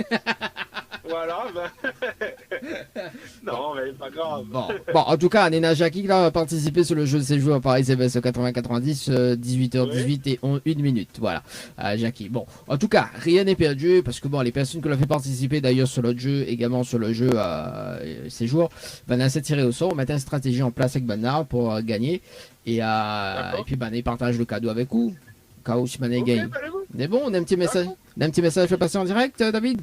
Voilà, non, mais pas grave. Bon, en tout cas, Nena Jackie là, a participé sur le jeu de séjour Paris CBS 80-90, 18h18 et 1 minute. Voilà, Jackie. Bon, en tout cas, rien n'est perdu parce que bon, les personnes que l'ont fait participer d'ailleurs sur l'autre jeu, également sur le jeu séjour, Van s'est tiré au sort. On met une stratégie en place avec Banard pour gagner et puis Bané partage le cadeau avec vous. Kao si Bané gagne. Mais bon, on a un petit message fait passer en direct, David.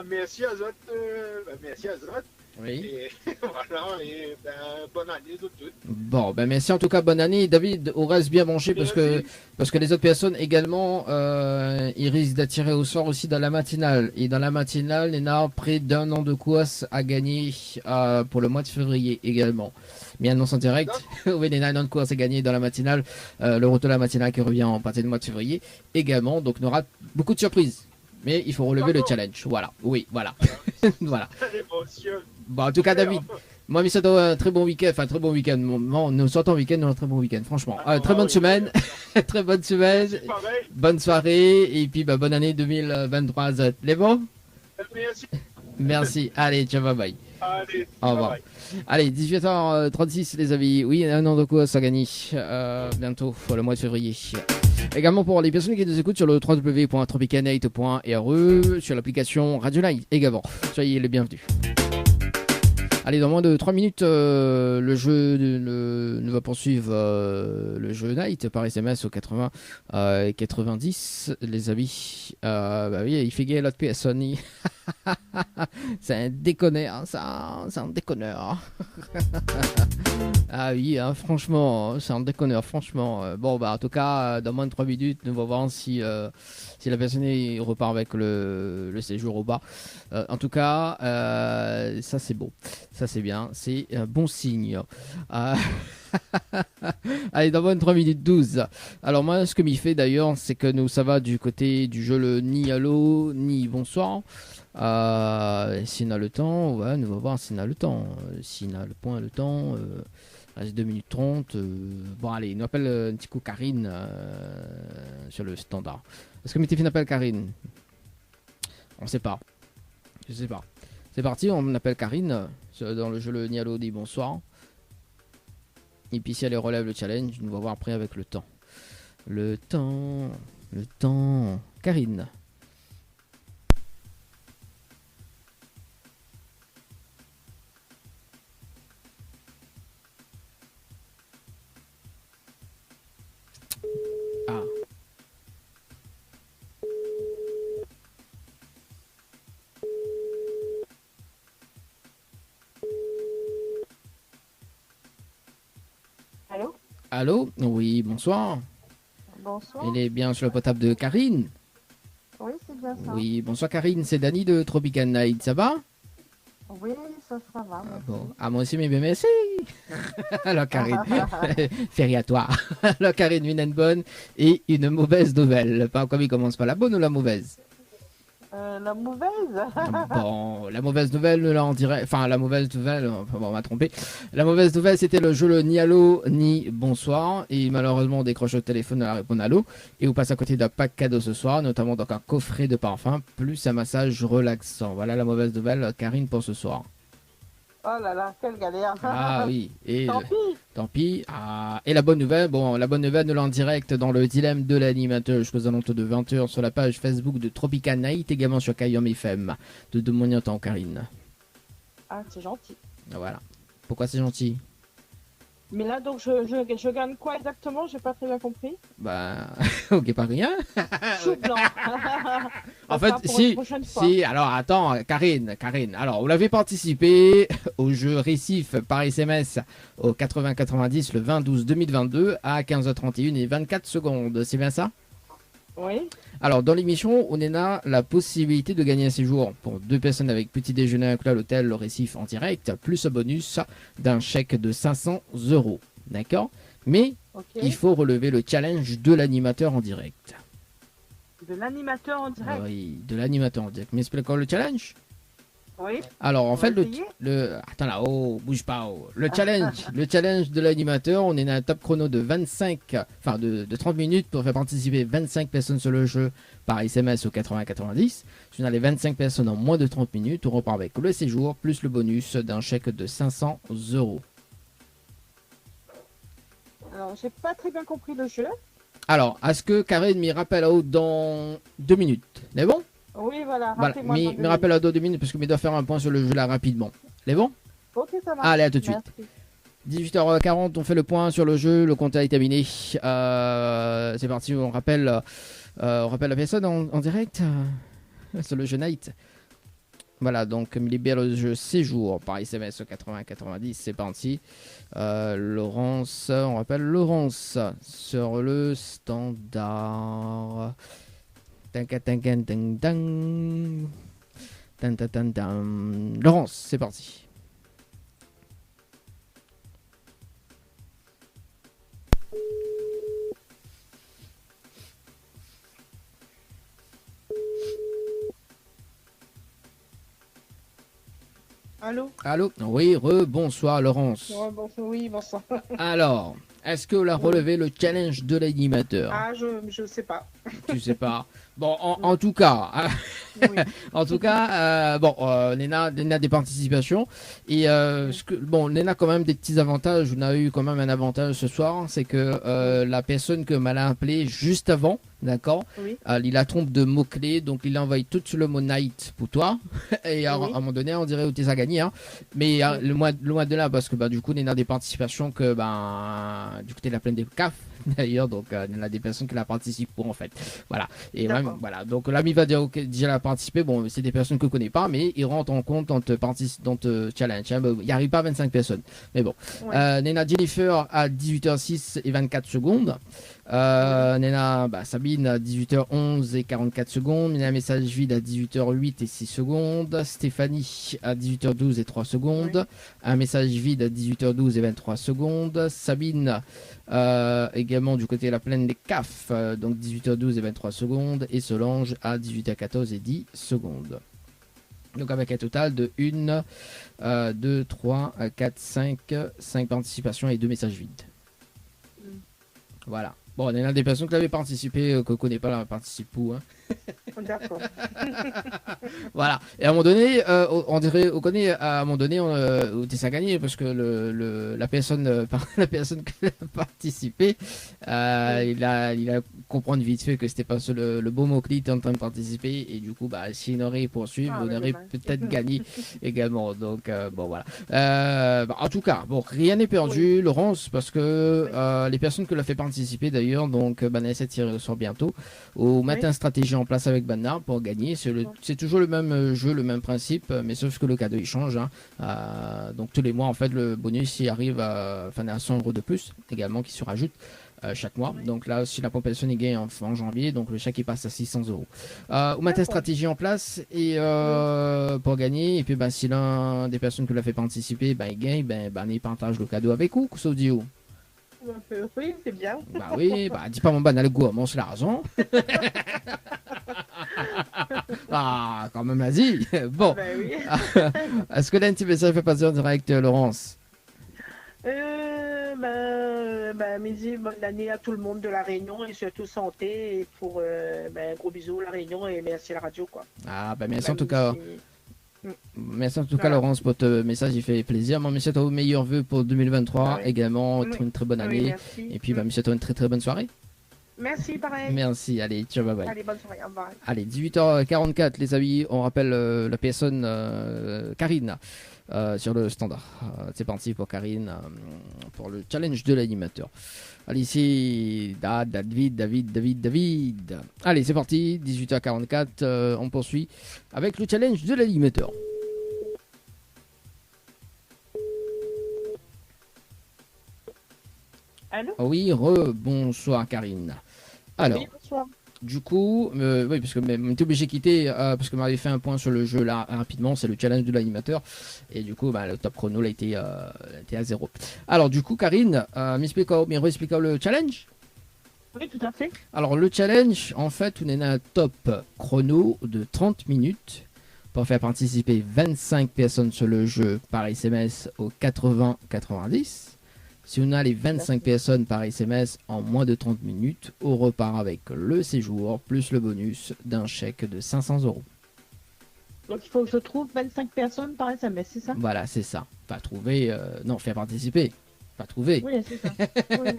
Merci à Zot. Oui. Et voilà, et ben, bonne année de toutes. Bon, ben merci en tout cas, bonne année. David, on reste bien branché parce que les autres personnes également, ils risquent d'attirer au sort aussi dans la matinale. Et dans la matinale, il y en a près d'un an de course à gagner pour le mois de février également. Mais annonce en direct, oui, il y en a un an de course à gagner dans la matinale, le retour de la matinale qui revient en partir du mois de février également. Donc, on aura beaucoup de surprises. Mais il faut relever le challenge. Voilà, oui, voilà. Voilà. L'émotion. Bon, en tout cas, David, moi, je souhaite un très bon week-end. Enfin, très bon week-end. Nous sortons en week-end, un très bon week-end, franchement. Très bonne semaine. Très bonne semaine. Bonne soirée. Et puis, bonne année 2023. Les bons? Merci. Merci. Allez, ciao, bye bye. Allez, au revoir. bye. Allez, 18h36, les amis. Oui, un an de course à gagner bientôt, pour le mois de février. Également pour les personnes qui nous écoutent sur le www.tropicanight.re, sur l'application Radio Light également. Soyez les bienvenus. Allez, dans moins de 3 minutes, le jeu nous va poursuivre le jeu Night par SMS au 80 90, les amis. Oui, il fait gagner l'autre personne. C'est un déconneur, ça, c'est un déconneur. Ah oui, hein, franchement, c'est un déconneur, franchement. Bon, en tout cas, dans moins de 3 minutes, nous allons voir si la personne repart avec le séjour au bas. En tout cas, ça c'est beau, ça c'est bien, c'est un bon signe. Allez, dans moins de 3 minutes 12. Alors moi, ce que m'y fait d'ailleurs, c'est que nous, ça va du côté du jeu le ni allô, ni bonsoir. S'il a le temps, ouais, nous allons voir s'il a le temps. S'il a le point, le temps, reste 2 minutes 30. Bon, allez, il nous appelle un petit coup Karine sur le standard. Est-ce que Météphine appelle Karine? On sait pas. Je sais pas. C'est parti, on appelle Karine dans le jeu le Nialo dit bonsoir. Et puis si elle relève le challenge, nous allons voir après avec le temps. Le temps. Karine. Ah. Allô? Allô? Oui, bonsoir. Bonsoir. Elle est bien sur le potable de Karine? Oui, c'est bien ça. Oui, bonsoir Karine, c'est Dany de Tropical Night, ça va? Oui, ça va. Bon. Ah, moi aussi, mais bien, merci. Alors Karine, férie à toi. Alors Karine, une bonne et une mauvaise nouvelle. Pas comme il commence par la bonne ou la mauvaise? La mauvaise. Bon, la mauvaise nouvelle, là on dirait. Enfin, la mauvaise nouvelle, enfin, bon, on m'a trompé. La mauvaise nouvelle, c'était le jeu le ni allô ni bonsoir. Et malheureusement, on décroche le téléphone à la réponse allô. Et on passe à côté d'un pack cadeau ce soir, notamment donc un coffret de parfum, plus un massage relaxant. Voilà la mauvaise nouvelle, Karine, pour ce soir. Oh là là, quelle galère. Ah oui, et Tant pis. tant pis. Ah, et la bonne nouvelle, la bonne nouvelle, nous l'en direct dans le dilemme de l'animateur jusqu'aux alentours de 20h sur la page Facebook de Tropical Night, également sur Kayom FM de Demonientan, Karine. Ah, c'est gentil. Voilà. Pourquoi c'est gentil? Mais là, donc, je gagne quoi exactement? J'ai pas très bien compris. Ok, pas rien. Chou blanc. En fait, si, alors attends, Karine, alors vous l'avez participé au jeu Récif par SMS au 80-90 le 20-12-2022 à 15h31 et 24 secondes, c'est bien ça? Oui. Alors, dans l'émission, on a la possibilité de gagner un séjour pour 2 personnes avec petit déjeuner inclus à l'hôtel Le Récif en direct, plus un bonus d'un chèque de 500 €. D'accord? Mais il faut relever le challenge de l'animateur en direct. De l'animateur en direct? Oui, de l'animateur en direct. Mais explique encore le challenge? Oui. Alors, en fait, attends là, bouge pas. Le challenge de l'animateur, on est à un top chrono de 30 minutes pour faire participer 25 personnes sur le jeu par SMS au 80-90. Si on a les 25 personnes en moins de 30 minutes, on repart avec le séjour plus le bonus d'un chèque de 500 €. Alors, j'ai pas très bien compris le jeu. Alors, est-ce que Karine m'y rappelle dans 2 minutes? C'est bon? Oui, voilà. Me rappelle à 2 minutes parce que je dois faire un point sur le jeu là rapidement. C'est bon? Ok, ça marche. Allez, à tout de suite. 18h40, on fait le point sur le jeu, le compte est terminé. C'est parti, on rappelle la personne en direct sur le jeu Night. Voilà, donc me libère le jeu séjour par SMS au 80-90, c'est parti. Laurence, on rappelle Laurence sur le standard. Laurence, c'est parti. Allô? Allô? Oui, bonsoir Laurence. Ouais, bonsoir, oui, bonsoir. Alors, est-ce que vous a relevé le challenge de l'animateur? Ah, je sais pas. Tu sais pas. Bon, en tout cas, Oui. en tout cas, Léna a des participations et Léna a quand même des petits avantages. On a eu quand même un avantage ce soir, c'est que la personne que m'a appelé juste avant, d'accord, Oui. il la trompe de mots clés, donc il envoie tout sur le mot night pour toi et à un moment donné, on dirait où tu as gagné, hein. Mais loin de là, parce que du coup, Léna a des participations que du côté de la plaine des CAF d'ailleurs, donc il y a des personnes qui la participent pour en fait. Voilà. Et même, voilà. Donc l'ami va dire ok, déjà la participer. Bon, c'est des personnes que je connais pas, mais ils rentrent en compte dans te challenge. Hein. Il n'y arrive pas à 25 personnes. Mais bon. Ouais. Nena Jennifer à 18h06 et 24 secondes. Nena Sabine à 18h11 et 44 secondes. Nena Message Vide à 18h08 et 6 secondes. Stéphanie à 18h12 et 3 secondes. Oui. Un message vide à 18h12 et 23 secondes. Sabine également du côté de la plaine des CAF, donc 18h12 et 23 secondes. Et Solange à 18h14 et 10 secondes. Donc avec un total de 1, 2, 3, 4, 5 participations et 2 messages vides. Voilà. Bon, on a des personnes qui avaient participé, que ne connaît pas la participe où. Hein. D'accord. Voilà. Et à un moment donné, on connaît à un moment donné, ça a gagné parce que la personne qui a participé, il a comprendre vite fait que c'était pas le beau mot qui était en train de participer et du coup, s'il aurait poursuivi, on aurait peut-être gagné également. Donc voilà. En tout cas, bon, rien n'est perdu, Laurence, parce que les personnes qui l'ont fait participer d'ailleurs, donc essaie de tirer au sort bientôt. Au matin, stratégie en place avec Banna pour gagner. C'est toujours le même jeu, le même principe, mais sauf que le cadeau il change. Hein. Donc tous les mois, en fait, le bonus il arrive à 100 € de plus également qui se rajoute chaque mois. Donc là, si la compétition est gagne en janvier, donc le chèque il passe à 600 €. Au matin, stratégie en place et pour gagner. Et puis si l'un des personnes qui l'a fait participer, il gagne, il partage le cadeau avec vous, Saudio. Oui, c'est bien. Oui, dis pas mon ban le goût, c'est la raison. Quand même, vas-y. Bon. Oui. Est-ce que là, un petit message fait passer en direct, Laurence? Midi, bonne année à tout le monde de La Réunion et surtout santé. Et pour gros bisous, La Réunion, et merci à la radio, quoi. Merci en tout cas. Merci en tout cas, Laurence, pour ton message, il fait plaisir. Moi, monsieur, aux meilleurs vœux pour 2023 également, une très bonne année. Et puis, monsieur, une très très bonne soirée. Merci, pareil. Merci, allez, ciao, bye bye. Allez, bonne soirée, au revoir. Allez, 18h44, les amis, on rappelle la personne Karine sur le standard. C'est parti pour Karine, pour le challenge de l'animateur. Allez, ici, David. Allez, c'est parti, 18h44, on poursuit avec le challenge de l'animateur. Allô? Oui, bonsoir Karine. Alors, oui, bonsoir. Du coup, oui, parce que m'étais obligé de quitter parce que m'avait fait un point sur le jeu là rapidement, c'est le challenge de l'animateur et du coup, le top chrono là était à 0. Alors du coup, Karine, m'explique le challenge. Oui, tout à fait. Alors le challenge, en fait, on est un top chrono de 30 minutes pour faire participer 25 personnes sur le jeu par SMS au 80-90. Si on a les 25 personnes par SMS en moins de 30 minutes, on repart avec le séjour plus le bonus d'un chèque de 500 €. Donc il faut que je trouve 25 personnes par SMS, c'est ça? Voilà, c'est ça. Pas trouver, non, faire participer. Pas trouver. Oui, c'est ça. Oui.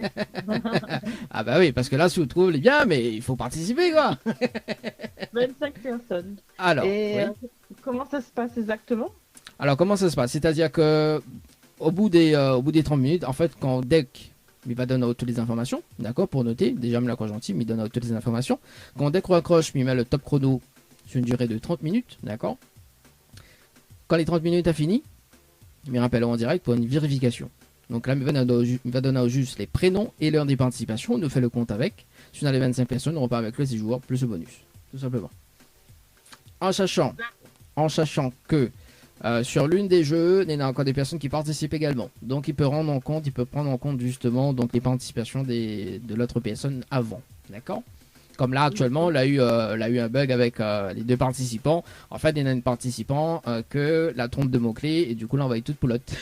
Oui, parce que là, si vous trouvez bien, mais il faut participer, quoi. 25 personnes. Alors, et comment ça se passe exactement? Alors, comment ça se passe? C'est-à-dire que au bout des 30 minutes, en fait, quand Deck il va donner toutes les informations, d'accord, pour noter, déjà me l'accord gentil, mais il donne toutes les informations. Quand Deck raccroche, il met le top chrono sur une durée de 30 minutes, d'accord. Quand les 30 minutes a fini, il me rappelle en direct pour une vérification. Donc là, il va donner au juste les prénoms et l'heure des participations. On nous fait le compte avec. Si on a les 25 personnes, on repart avec le séjour plus le bonus. Tout simplement. En sachant que sur l'une des jeux, il y a encore des personnes qui participent également. Donc il peut prendre en compte justement donc, les participations de l'autre personne avant. D'accord ? Comme là, actuellement, elle a eu un bug avec les deux participants. En fait, il y en a un participant que la trompe de mots-clés, et du coup, là, on va être toute poulotte.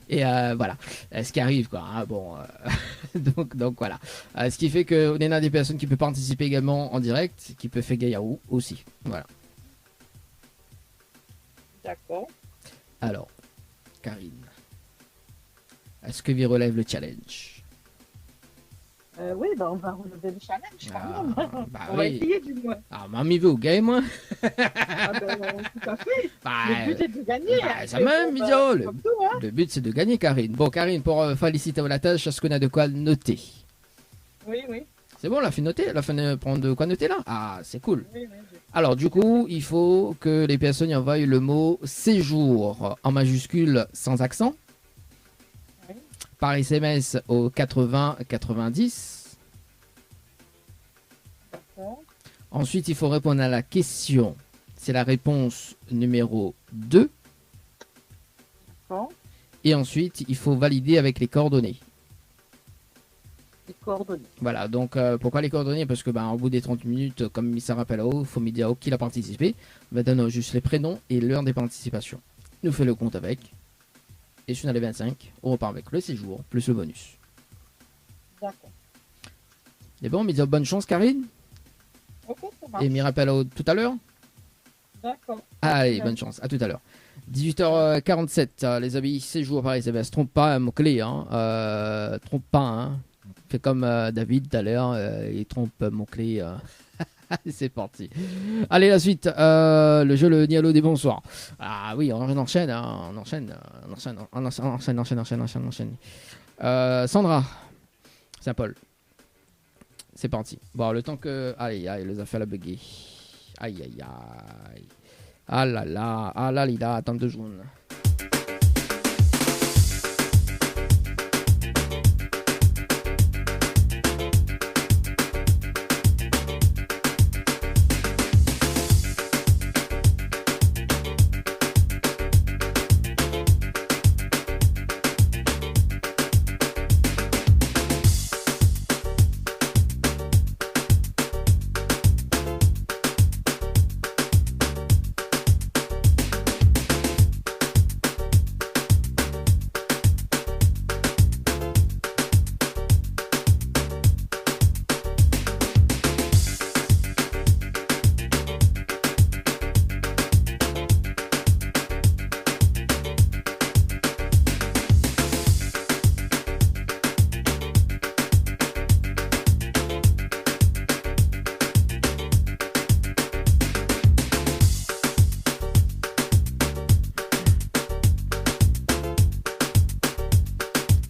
Et voilà, ce qui arrive, quoi. Hein, bon, donc voilà. Ce qui fait qu'on a des personnes qui peuvent participer également en direct, qui peuvent faire Gaïaou aussi. Voilà. D'accord. Alors, Karine, est-ce que vous relève le challenge? Oui, ben on va relever le challenge quand même. Bah On va oui. essayer du moins. Ah, mamie veut au game, moi. Ah ben, tout à fait. Bah, Le but est de gagner. bah, ça Mais même, bon, Midio. comme tout, hein. Le but, c'est de gagner, Karine. Bon, Karine, pour féliciter la tâche, est-ce qu'on a de quoi noter? Oui, oui. C'est bon, elle a fait noter? Elle a fait prendre de quoi noter là? Ah, c'est cool. Oui, oui. Alors, du coup, il faut que les personnes y envoient le mot séjour en majuscule sans accent. Oui. Par SMS au 80 90. D'accord. Ensuite, il faut répondre à la question. C'est la réponse numéro 2. D'accord. Et ensuite, il faut valider avec les coordonnées. Les coordonnées. Voilà, donc pourquoi les coordonnées? Parce que au bout des 30 minutes, comme ça rappelle là-haut, il faut me dire qui a participé. On va donner juste les prénoms et l'heure des participations. Il nous fait le compte avec. Et si on a les 25, on repart avec le séjour plus le bonus. D'accord. Et bon, on me dit bonne chance, Karine. Ok, ça marche. Et me rappelle tout à l'heure. D'accord. Allez, bonne chance. À tout à l'heure. 18h47, les amis, séjour par SMS. Trompe pas, mot-clé. Trompe pas. Hein. Fais comme David tout à l'heure. Il trompe mot-clé. C'est parti. Allez, la suite. Le jeu, le Nialo des bonsoirs. Ah oui, on enchaîne. Hein, on enchaîne. Sandra. Saint-Paul. C'est parti. Bon, le temps que... Allez, les affaires la bugger. Aïe. Ah là là, Lila, attends 2 secondes.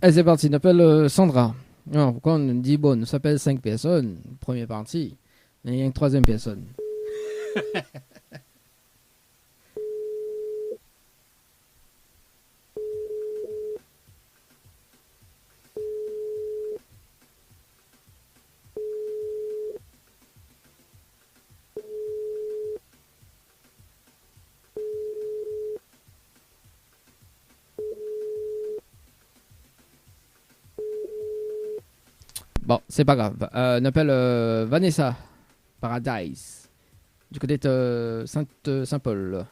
Allez, c'est parti, on appelle Sandra. Non, pourquoi on dit bon, on s'appelle 5 personnes, première partie, mais il y a une 3e personne. Bon, c'est pas grave. On appelle Vanessa Paradise du côté de Saint-Paul.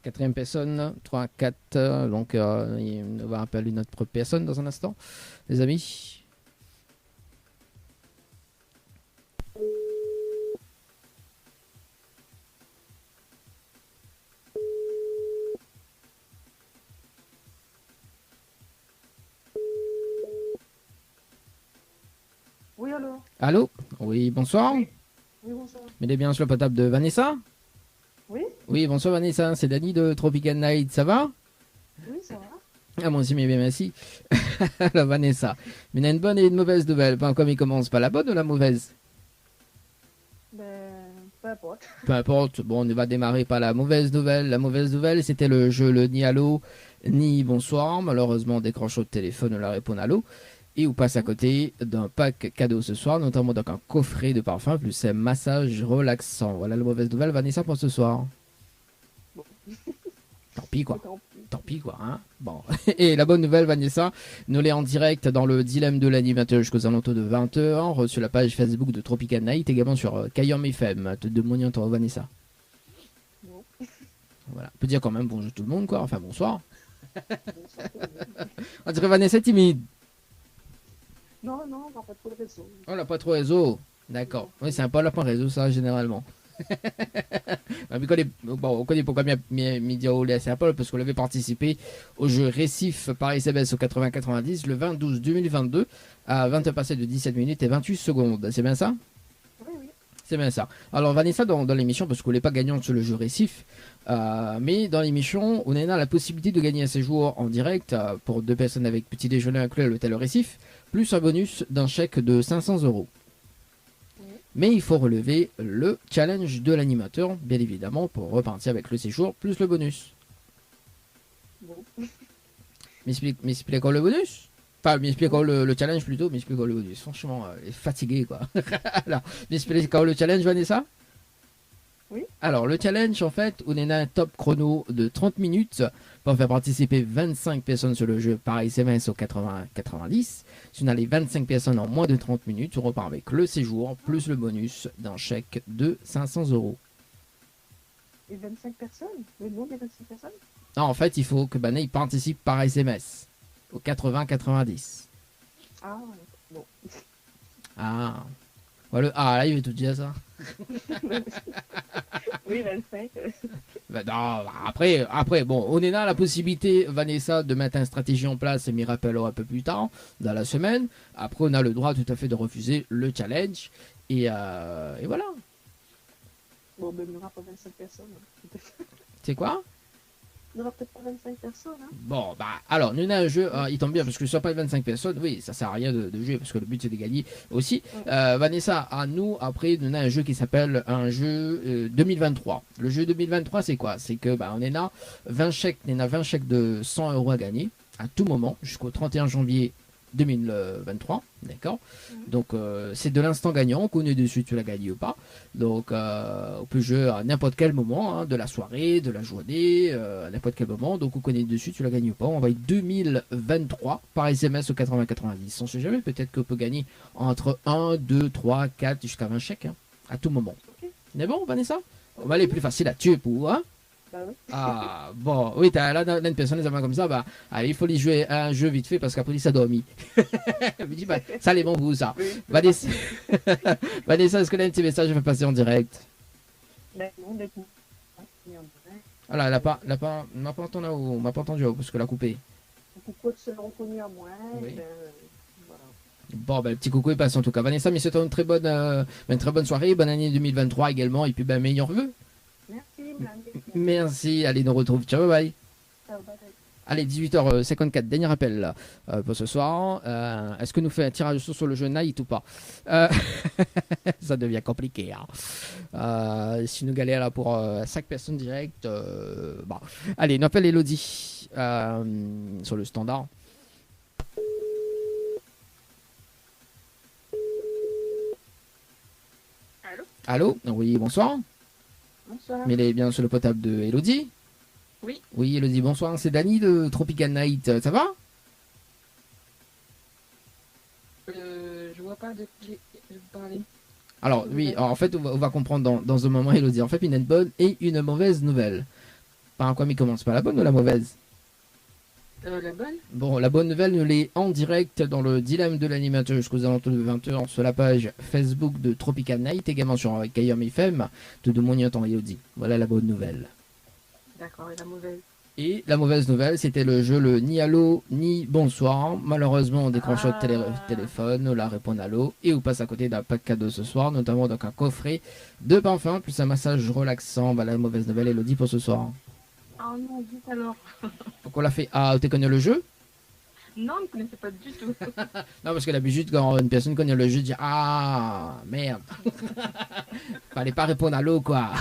4e personne, 3, 4. Donc, on va appeler une autre personne dans un instant, les amis. Oui, allô. Allô? Oui, bonsoir. Oui, bonsoir. Mettez bien sur le portable de Vanessa. Oui, Oui, bonsoir Vanessa, c'est Dani de Tropical Night, ça va? oui, ça va. Ah, moi aussi, mais bien, merci. Alors, Vanessa, mais il y a une bonne et une mauvaise nouvelle. Enfin, comme il commence, pas la bonne ou la mauvaise? Ben, peu importe. Peu importe, bon, on va démarrer par la mauvaise nouvelle. La mauvaise nouvelle, c'était le jeu le ni allô, ni bonsoir. Malheureusement, on décroche au téléphone, on la répond allô. Et on passe à côté d'un pack cadeau ce soir, notamment donc un coffret de parfum plus un massage relaxant. Voilà la mauvaise nouvelle, Vanessa, pour ce soir. Bon. Tant pis, quoi. Tant pis. Tant pis, quoi. Hein, bon. Et la bonne nouvelle, Vanessa, nous l'est en direct dans le dilemme de l'animateur jusqu'aux alentours de 20h, sur la page Facebook de Tropical Night, également sur Kayom FM. Te demandons toi, Vanessa. Bon. Voilà. On peut dire quand même bonjour tout le monde, quoi. Enfin, bonsoir. Bonsoir tout le monde. On dirait Vanessa est timide. Non, on va pas trop le réseau. On n'a pas trop réseau. D'accord. Oui, c'est un peu lapin réseau, ça, généralement. On connaît pourquoi Media Olé c'est Apple parce qu'on avait participé au jeu Récif par SMS au 80-90 le 20-12-2022 à 20h passées de 17 minutes et 28 secondes. C'est bien ça? Oui. C'est bien ça. Alors Vanessa, dans l'émission, parce qu'on n'est pas gagnante sur le jeu Récif, mais dans l'émission, on a la possibilité de gagner un séjour en direct pour 2 personnes avec petit déjeuner inclus à l'hôtel Récif, plus un bonus d'un chèque de 500 €. Mais il faut relever le challenge de l'animateur, bien évidemment, pour repartir avec le séjour plus le bonus. Bon. M'explique quoi le bonus? Enfin, m'explique quoi le challenge plutôt, m'explique quoi le bonus. Franchement, il est fatigué, quoi. Alors, m'explique quoi le challenge, Vanessa? Oui. Alors, le challenge, en fait, on est à un top chrono de 30 minutes pour faire participer 25 personnes sur le jeu par SMS au 80-90. Si on a les 25 personnes en moins de 30 minutes, on repart avec le séjour plus le bonus d'un chèque de 500 €. Et 25 personnes? Le nom des 25 personnes? Non, en fait, il faut que Banet participe par SMS au 80-90. Ah, bon. Ah. Voilà. Ah, là, il veut tout dire, ça. Oui, 25. Ben non, après, bon, on est là la possibilité, Vanessa, de mettre une stratégie en place et m'y rappellera un peu plus tard, dans la semaine. Après, on a le droit tout à fait de refuser le challenge. Et voilà. Bon, ben, il n'y aura pas 25 personnes. C'est quoi? Il n'y aura peut-être pas 25 personnes. Hein. Bon, bah, alors, nous on a un jeu, il tombe bien, parce que ce soit pas 25 personnes, oui, ça sert à rien de jouer, parce que le but c'est de gagner aussi. Vanessa, à nous, après, nous on a un jeu qui s'appelle un jeu 2023. Le jeu 2023, c'est quoi? C'est que, bah, on est là, 20 chèques de 100 € à gagner, à tout moment, jusqu'au 31 janvier 2023, d'accord. Donc c'est de l'instant gagnant, on connaît dessus tu l'as gagné ou pas. Donc on peut jouer à n'importe quel moment, hein, de la soirée, de la journée, à n'importe quel moment. Donc on connaît dessus tu l'as gagné ou pas. On va être 2023 par SMS au 80-90. On sait jamais, peut-être qu'on peut gagner entre 1, 2, 3, 4 jusqu'à 20 chèques, hein, à tout moment. C'est bon, Vanessa? On va aller plus facile à tuer pour, hein. Bah oui. Ah, bon, oui, là, une personne, les comme ça, bah, allez, il faut lui jouer à un jeu vite fait parce qu'après, ça dormi. Je me dis, bah, ça, les bons goûts, ça. Oui. Vanessa, est-ce que là, un petit message, je vais passer en direct? Ben, non, du coup. Voilà, elle m'a pas entendu, parce que l'a coupé. Pourquoi de se reconnu à moi? Oui. Ben, voilà. Bon, ben, le petit coucou est passé en tout cas. Vanessa, mais c'est une très bonne soirée, bonne année 2023 également, et puis, ben, meilleurs vœux. Merci, madame. Merci, allez, nous retrouve. Ciao, bye. Ciao, bye. Allez, 18h54, dernier appel là, pour ce soir. Est-ce que nous fait un tirage sur le jeu Night ou pas? Ça devient compliqué. Hein. Si nous galérons là pour 5 personnes directes, bon. Allez, nous appelle Elodie sur le standard. Allô? Oui, bonsoir. Bonsoir. Mais elle est bien sur le potable de Elodie? Oui. Oui, Elodie, bonsoir. C'est Dany de Tropical Night. Ça va? Je vois pas de qui vous parlez. Alors, oui, alors, en fait, on va comprendre dans un moment, Elodie. En fait, il y a une bonne et une mauvaise nouvelle. Par quoi il commence? Par la bonne ou la mauvaise? La bonne? Bon, la bonne nouvelle, nous l'est en direct dans le dilemme de l'animateur jusqu'aux alentours de 20h sur la page Facebook de Tropical Night, également sur Kayom FM de Moniaton Elodie. Voilà la bonne nouvelle. D'accord, et la mauvaise? Et la mauvaise nouvelle, c'était le jeu le ni allô ni bonsoir. Malheureusement, on décroche notre téléphone, on la répond allô et on passe à côté d'un pack cadeau ce soir, notamment donc un coffret de parfum plus un massage relaxant. Voilà la mauvaise nouvelle, Elodie, pour ce soir. Ah non, vite alors. Donc on l'a fait. Ah, tu connais le jeu? Non, je ne connaissais pas du tout. Non, parce que d'habitude, quand une personne connaît le jeu, dit ah merde, fallait pas répondre à l'eau quoi.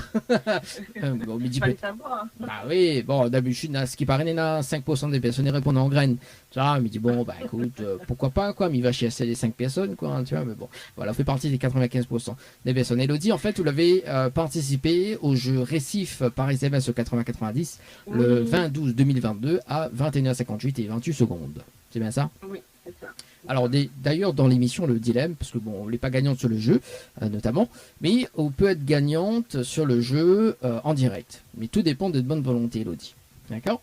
Bon, mais dis Fallait savoir. bah oui, bon, d'habitude, ce qui paraît, il y en a 5% des personnes qui répondent en graines. Tu vois, il me dit, bon, bah écoute, pourquoi pas, quoi, mais il va chiasser les 5 personnes, quoi, hein, tu vois, mais bon, voilà, on fait partie des 95% des personnes. Elodie, en fait, vous l'avez participé au jeu Récif par SMS au 80-90 le 20-12-2022 à 21h58 et 28 secondes. C'est bien ça? Oui, c'est ça. Alors d'ailleurs dans l'émission le dilemme, parce que bon on n'est pas gagnante sur le jeu notamment, mais on peut être gagnante sur le jeu en direct. Mais tout dépend de bonne volonté Elodie. D'accord?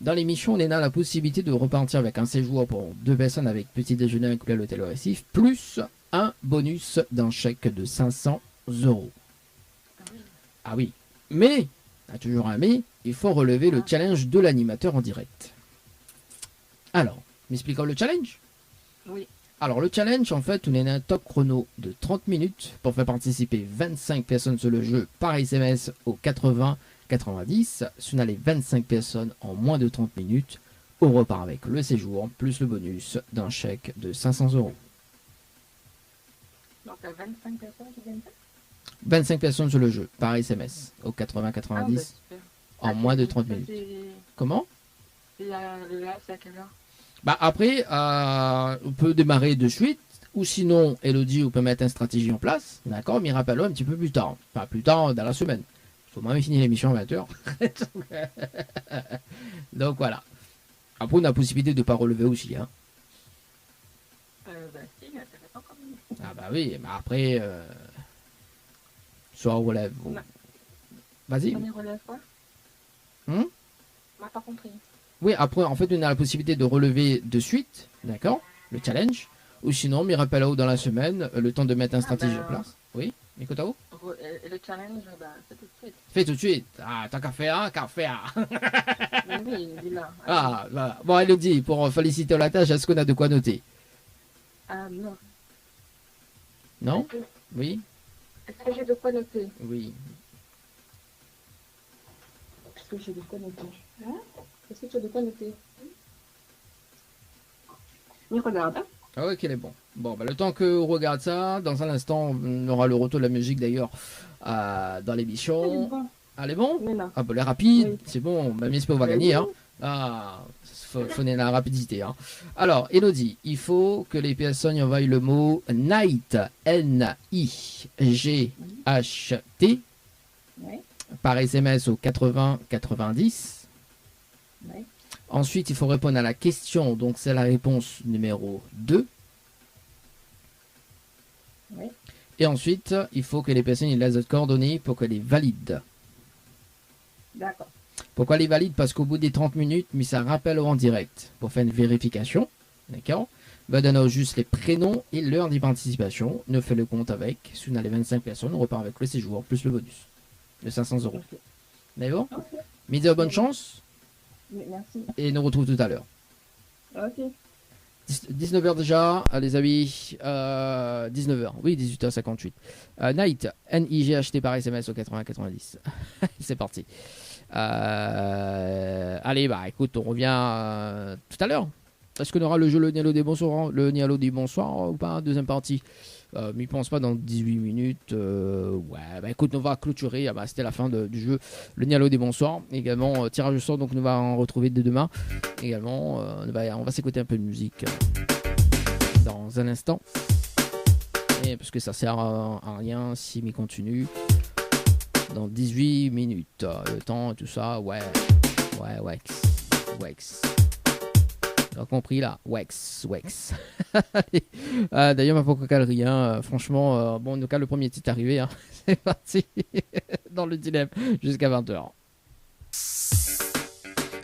Dans l'émission on a la possibilité de repartir avec un séjour pour 2 personnes avec petit déjeuner inclus à l'hôtel Récif, plus un bonus d'un chèque de 500 €. Ah oui. Mais, a toujours un mais, il faut relever le challenge de l'animateur en direct. Alors, m'expliquons le challenge? Oui. Alors le challenge en fait, on a un top chrono de 30 minutes pour faire participer 25 personnes sur le jeu par SMS au 80-90. Si on a les 25 personnes en moins de 30 minutes, on repart avec le séjour plus le bonus d'un chèque de 500 €. Donc, il y a 25 personnes qui viennent faire. 25 personnes sur le jeu par SMS au 80-90 en moins de 30 minutes. Comment? Et là, c'est à quelle heure? Bah après, on peut démarrer de suite, ou sinon, Elodie, on peut mettre une stratégie en place, d'accord, mais rappelle-le un petit peu plus tard, enfin plus tard dans la semaine. Il faut même finir l'émission à 20h. Donc voilà. Après, on a la possibilité de ne pas relever aussi. Hein. Bah si, ça fait pas comme nous. Ah bah oui, mais après, soit on relève. Ou... Ouais. Vas-y. On y relève quoi? Hum? On m'a pas compris. Oui, après, en fait, on a la possibilité de relever de suite, d'accord, le challenge, ou sinon, Mirapello dans la semaine, le temps de mettre une stratégie en place. Oui, Mikotao? Et le challenge, bah, c'est tout de suite. Fais tout de suite. Ah, tant qu'à faire, qu'à faire. Mais oui, il est là. Ah, voilà. Bon, Elodie, pour féliciter la tâche, est-ce qu'on a de quoi noter? Ah non. Non? Oui? Est-ce que j'ai de quoi noter? Oui. Est-ce que j'ai de quoi noter? Hein? Est-ce que tu as de quoi noter? Il regarde, hein? Ah ouais, qu'elle est bon. Bon, bah, le temps qu'on regarde ça, dans un instant, on aura le retour de la musique d'ailleurs dans l'émission. Elle est bon? Ah, bah, elle est rapide, oui. C'est bon, même j'espère qu'on va gagner. Hein. Ah, faut la rapidité. Hein. Alors, Elodie, il faut que les personnes envoient le mot night, N-I-G-H-T, oui. Par SMS au 80-90. Oui. Ensuite, il faut répondre à la question, donc c'est la réponse numéro 2. Oui. Et ensuite, il faut que les personnes aient les autres coordonnées pour qu'elles les valident. D'accord. Pourquoi les valident? Parce qu'au bout des 30 minutes, mais ça rappelle en direct pour faire une vérification. D'accord? Va donner juste les prénoms et l'heure de participation. Ne fait le compte avec. Si on a les 25 personnes, on repart avec le séjour plus le bonus de 500 €. Okay. D'accord? Okay. Midi, bonne chance. Merci. Et nous retrouve tout à l'heure. Ok. 19h déjà, les amis. 19h, oui, 18h58. Night, N-I-G-H-T par SMS au 80-90. C'est parti. Allez, bah écoute, on revient tout à l'heure. Est-ce qu'on aura le jeu le Nialo des bonsoirs, le Nialo des bonsoirs ou pas? Deuxième partie. Mais il pense pas dans 18 minutes. Ouais, bah écoute, on va clôturer. Bah, c'était la fin du jeu. Le Nialo des bonsoirs. Également, tirage au sort, donc on va en retrouver dès demain. Également, on va s'écouter un peu de musique dans un instant. Et parce que ça sert à rien si m'y continue. Dans 18 minutes. Le temps et tout ça, ouais. Ouais, Wex. T'as compris là? Wex. D'ailleurs, ma pauvre calerie, hein, franchement, bon, en tout cas, le premier titre est arrivé. Hein. C'est parti dans le dilemme jusqu'à 20h.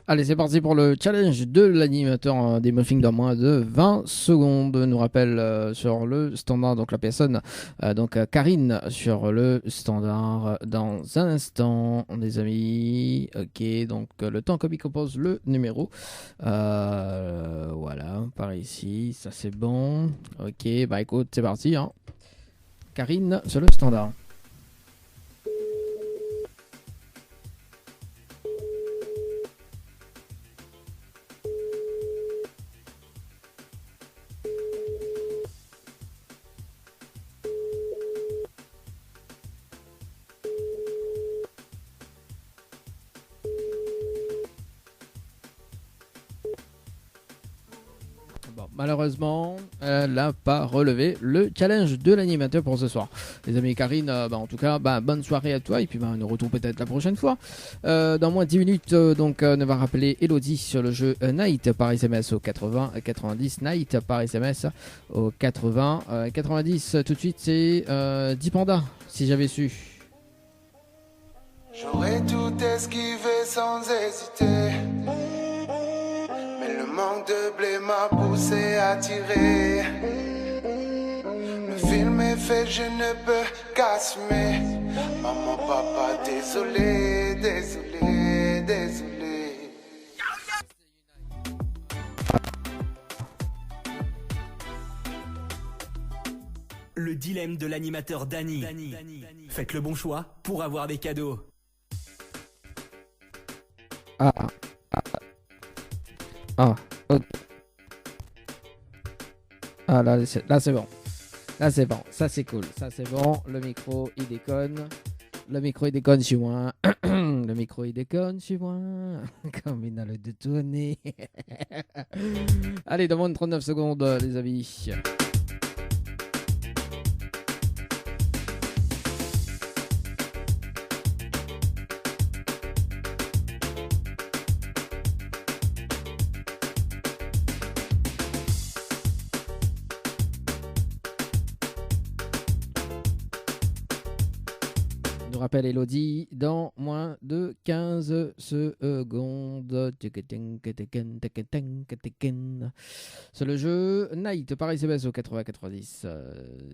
Allez, c'est parti pour le challenge de l'animateur des muffins dans moins de 20 secondes. Nous rappelle sur le standard, donc la personne, Karine sur le standard dans un instant, les amis. Ok, donc le temps que compose le numéro. Voilà, par ici, ça c'est bon. Ok, bah écoute, c'est parti. Hein. Karine sur le standard. malheureusement, elle n'a pas relevé le challenge de l'animateur pour ce soir. Les amis, Karine, en tout cas, bonne soirée à toi et puis on nous retrouve peut-être la prochaine fois. Dans moins de 10 minutes, on va rappeler Elodie sur le jeu Night par SMS au 80 90. Night par SMS au 80 90. Tout de suite, c'est Dipanda, si j'avais su. J'aurais tout esquivé sans hésiter. Mais le manque de blé m'a poussé à tirer. Le film est fait, je ne peux qu'assumer. Maman, papa, désolé, désolé, désolé. Le dilemme de l'animateur Dany. Faites le bon choix pour avoir des cadeaux. Ok. Là c'est bon. Là c'est bon, ça c'est cool, ça c'est bon. Le micro il déconne. Le micro il déconne chez moi. Le micro il déconne chez moi. Comme il a le détonné. Allez, dans moins de 39 secondes, les amis. Nous rappelle Elodie dans moins de 15 secondes. C'est le jeu Night par SMS au 80-90.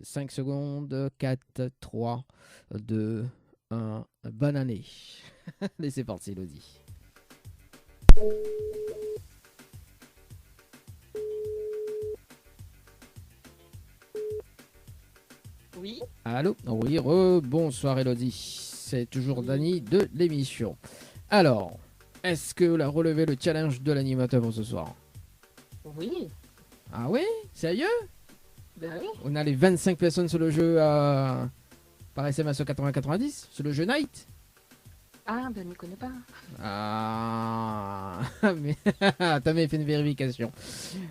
5 secondes, 4, 3, 2, 1. Bonne année. Allez, c'est parti, Elodie. Oui. Allô? Oui, bonsoir Elodie. C'est toujours Dany de l'émission. Alors, est-ce que vous a relevé le challenge de l'animateur pour ce soir? Oui. Ah oui? Sérieux? Ben oui. On a les 25 personnes sur le jeu par SMS au 80-90, sur le jeu Night. Ah, ben je ne connais pas. Ah, mais t'as même fait une vérification.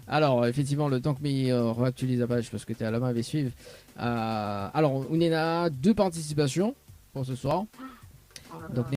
Alors, effectivement, le temps que mes réactualise la page parce que t'es à la main à suivre. Alors, on est à 2 participations pour ce soir. Donc,